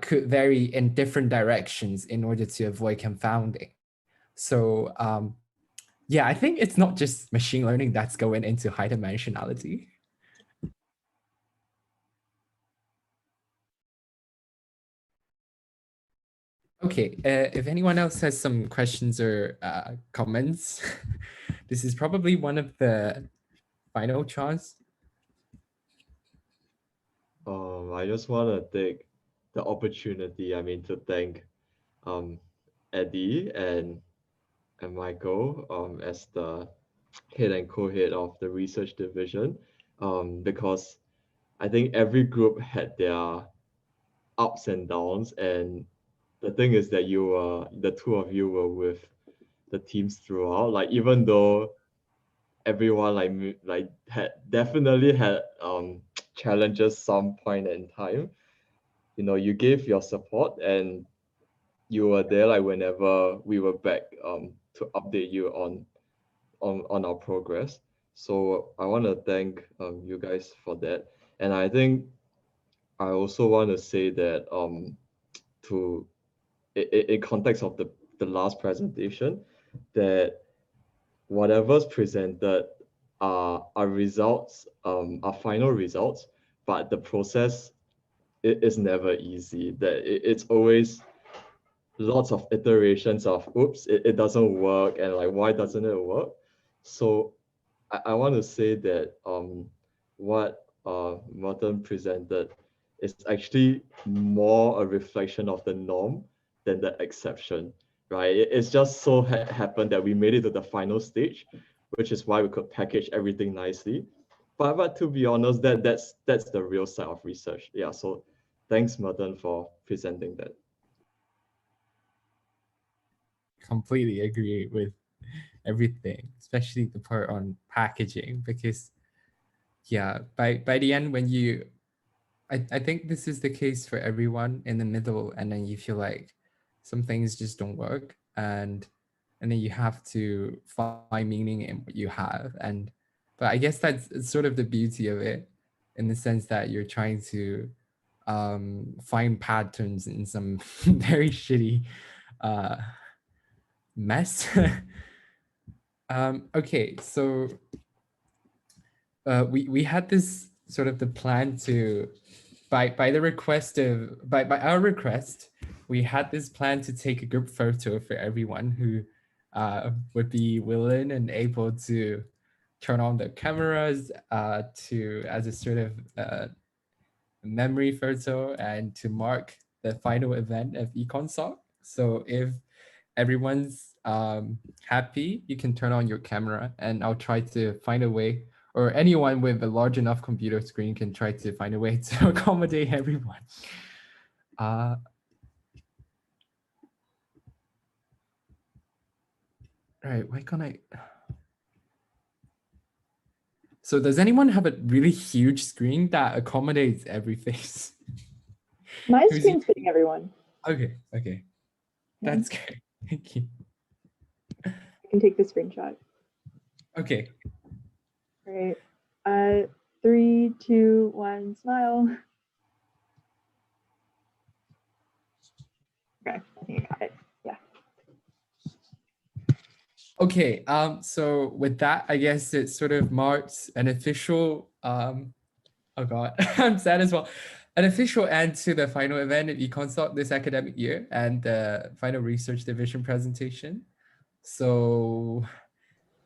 could vary in different directions in order to avoid confounding. So yeah, I think it's not just machine learning that's going into high dimensionality. Okay, if anyone else has some questions or comments, this is probably one of the final chance. I just want to take the opportunity, to thank Eddie and Michael as the head and co-head of the research division, because I think every group had their ups and downs, and the thing is that the two of you were with the teams throughout. Like, even though everyone definitely had challenges some point in time, you gave your support and you were there like whenever we were back to update you on our progress. So I want to thank you guys for that. And I think I also want to say that in context of the last presentation, that whatever's presented are results, are final results, but the process is never easy. That it's always lots of iterations of oops, it doesn't work, and like why doesn't it work? So I want to say that what Merton presented is actually more a reflection of the norm than the exception, right? It's just so happened that we made it to the final stage, which is why we could package everything nicely. But to be honest, that's the real side of research. Yeah, so thanks, Merton, for presenting that. Completely agree with everything, especially the part on packaging, because yeah, by the end, when you I think this is the case for everyone in the middle, and then you feel like some things just don't work, and then you have to find meaning in what you have. But I guess that's sort of the beauty of it, in the sense that you're trying to find patterns in some very shitty mess. Okay, so we had this sort of the plan to, by our request, we had this plan to take a group photo for everyone who would be willing and able to turn on their cameras as a sort of memory photo, and to mark the final event of econsult. So if everyone's happy, you can turn on your camera, and I'll try to find a way, or anyone with a large enough computer screen can try to find a way to accommodate everyone. Right, why can't I? So does anyone have a really huge screen that accommodates every face? My screen's fitting everyone. Okay, that's great. Thank you. I can take the screenshot. Okay. All right. 3, 2, 1, smile. Okay, I think I got it. Yeah. Okay, so with that, I guess it sort of marks an official, oh God, I'm sad as well, an official end to the final event at econsult this academic year, and the final research division presentation. So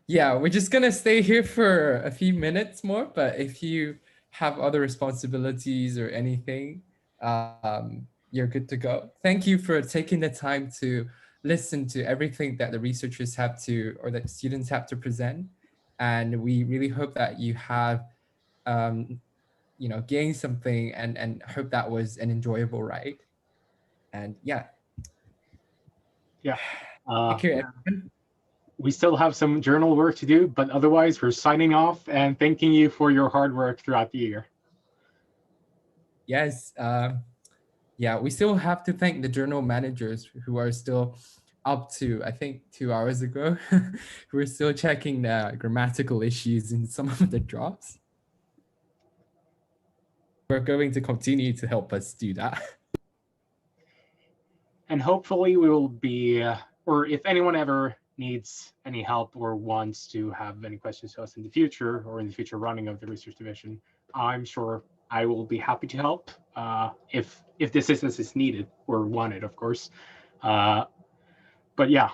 yeah, we're just gonna stay here for a few minutes more, but if you have other responsibilities or anything, you're good to go. Thank you for taking the time to listen to everything that the researchers have to, or that students have to present. And we really hope that you have, gained something, and hope that was an enjoyable ride. And yeah. Yeah. Take care, everyone. We still have some journal work to do, but otherwise we're signing off and thanking you for your hard work throughout the year. Yes. Yeah, we still have to thank the journal managers who are still up to, I think, 2 hours ago, who are still checking the grammatical issues in some of the drops. We're going to continue to help us do that. And hopefully we will be, or if anyone ever needs any help or wants to have any questions to us in the future, or in the future running of the research division, I'm sure I will be happy to help if the assistance is needed or wanted, of course. But yeah,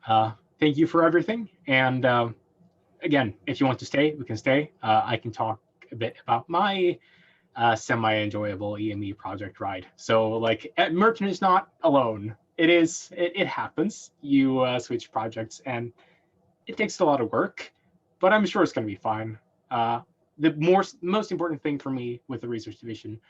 thank you for everything. And again, if you want to stay, we can stay. I can talk a bit about my semi-enjoyable EME project ride. So like, Merton is not alone. It happens. You switch projects and it takes a lot of work, but I'm sure it's going to be fine. The most important thing for me with the research division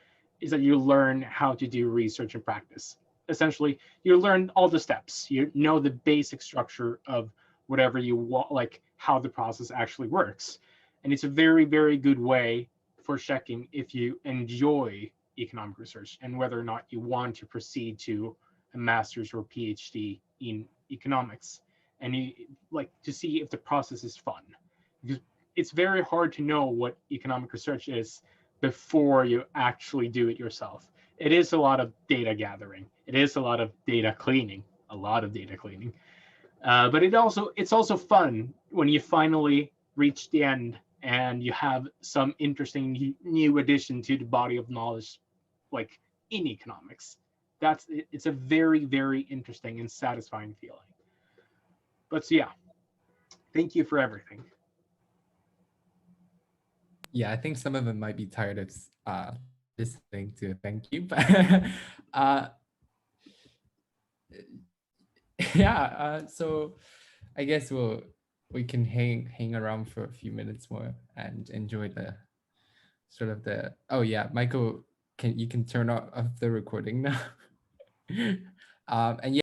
is that you learn how to do research and practice. Essentially, you learn all the steps. You know the basic structure of whatever you want, like how the process actually works. And it's a very, very good way for checking if you enjoy economic research and whether or not you want to proceed to a master's or PhD in economics, and you like to see if the process is fun, because it's very hard to know what economic research is before you actually do it yourself. It is a lot of data gathering. It is a lot of data cleaning, but it's also fun when you finally reach the end and you have some interesting new addition to the body of knowledge, like in economics. It's a very, very interesting and satisfying feeling. But so yeah, thank you for everything. Yeah, I think some of them might be tired of listening to thank you, but yeah. So I guess we can hang around for a few minutes more and enjoy the sort of the. Oh yeah, Michael, you can turn off the recording now. And yeah.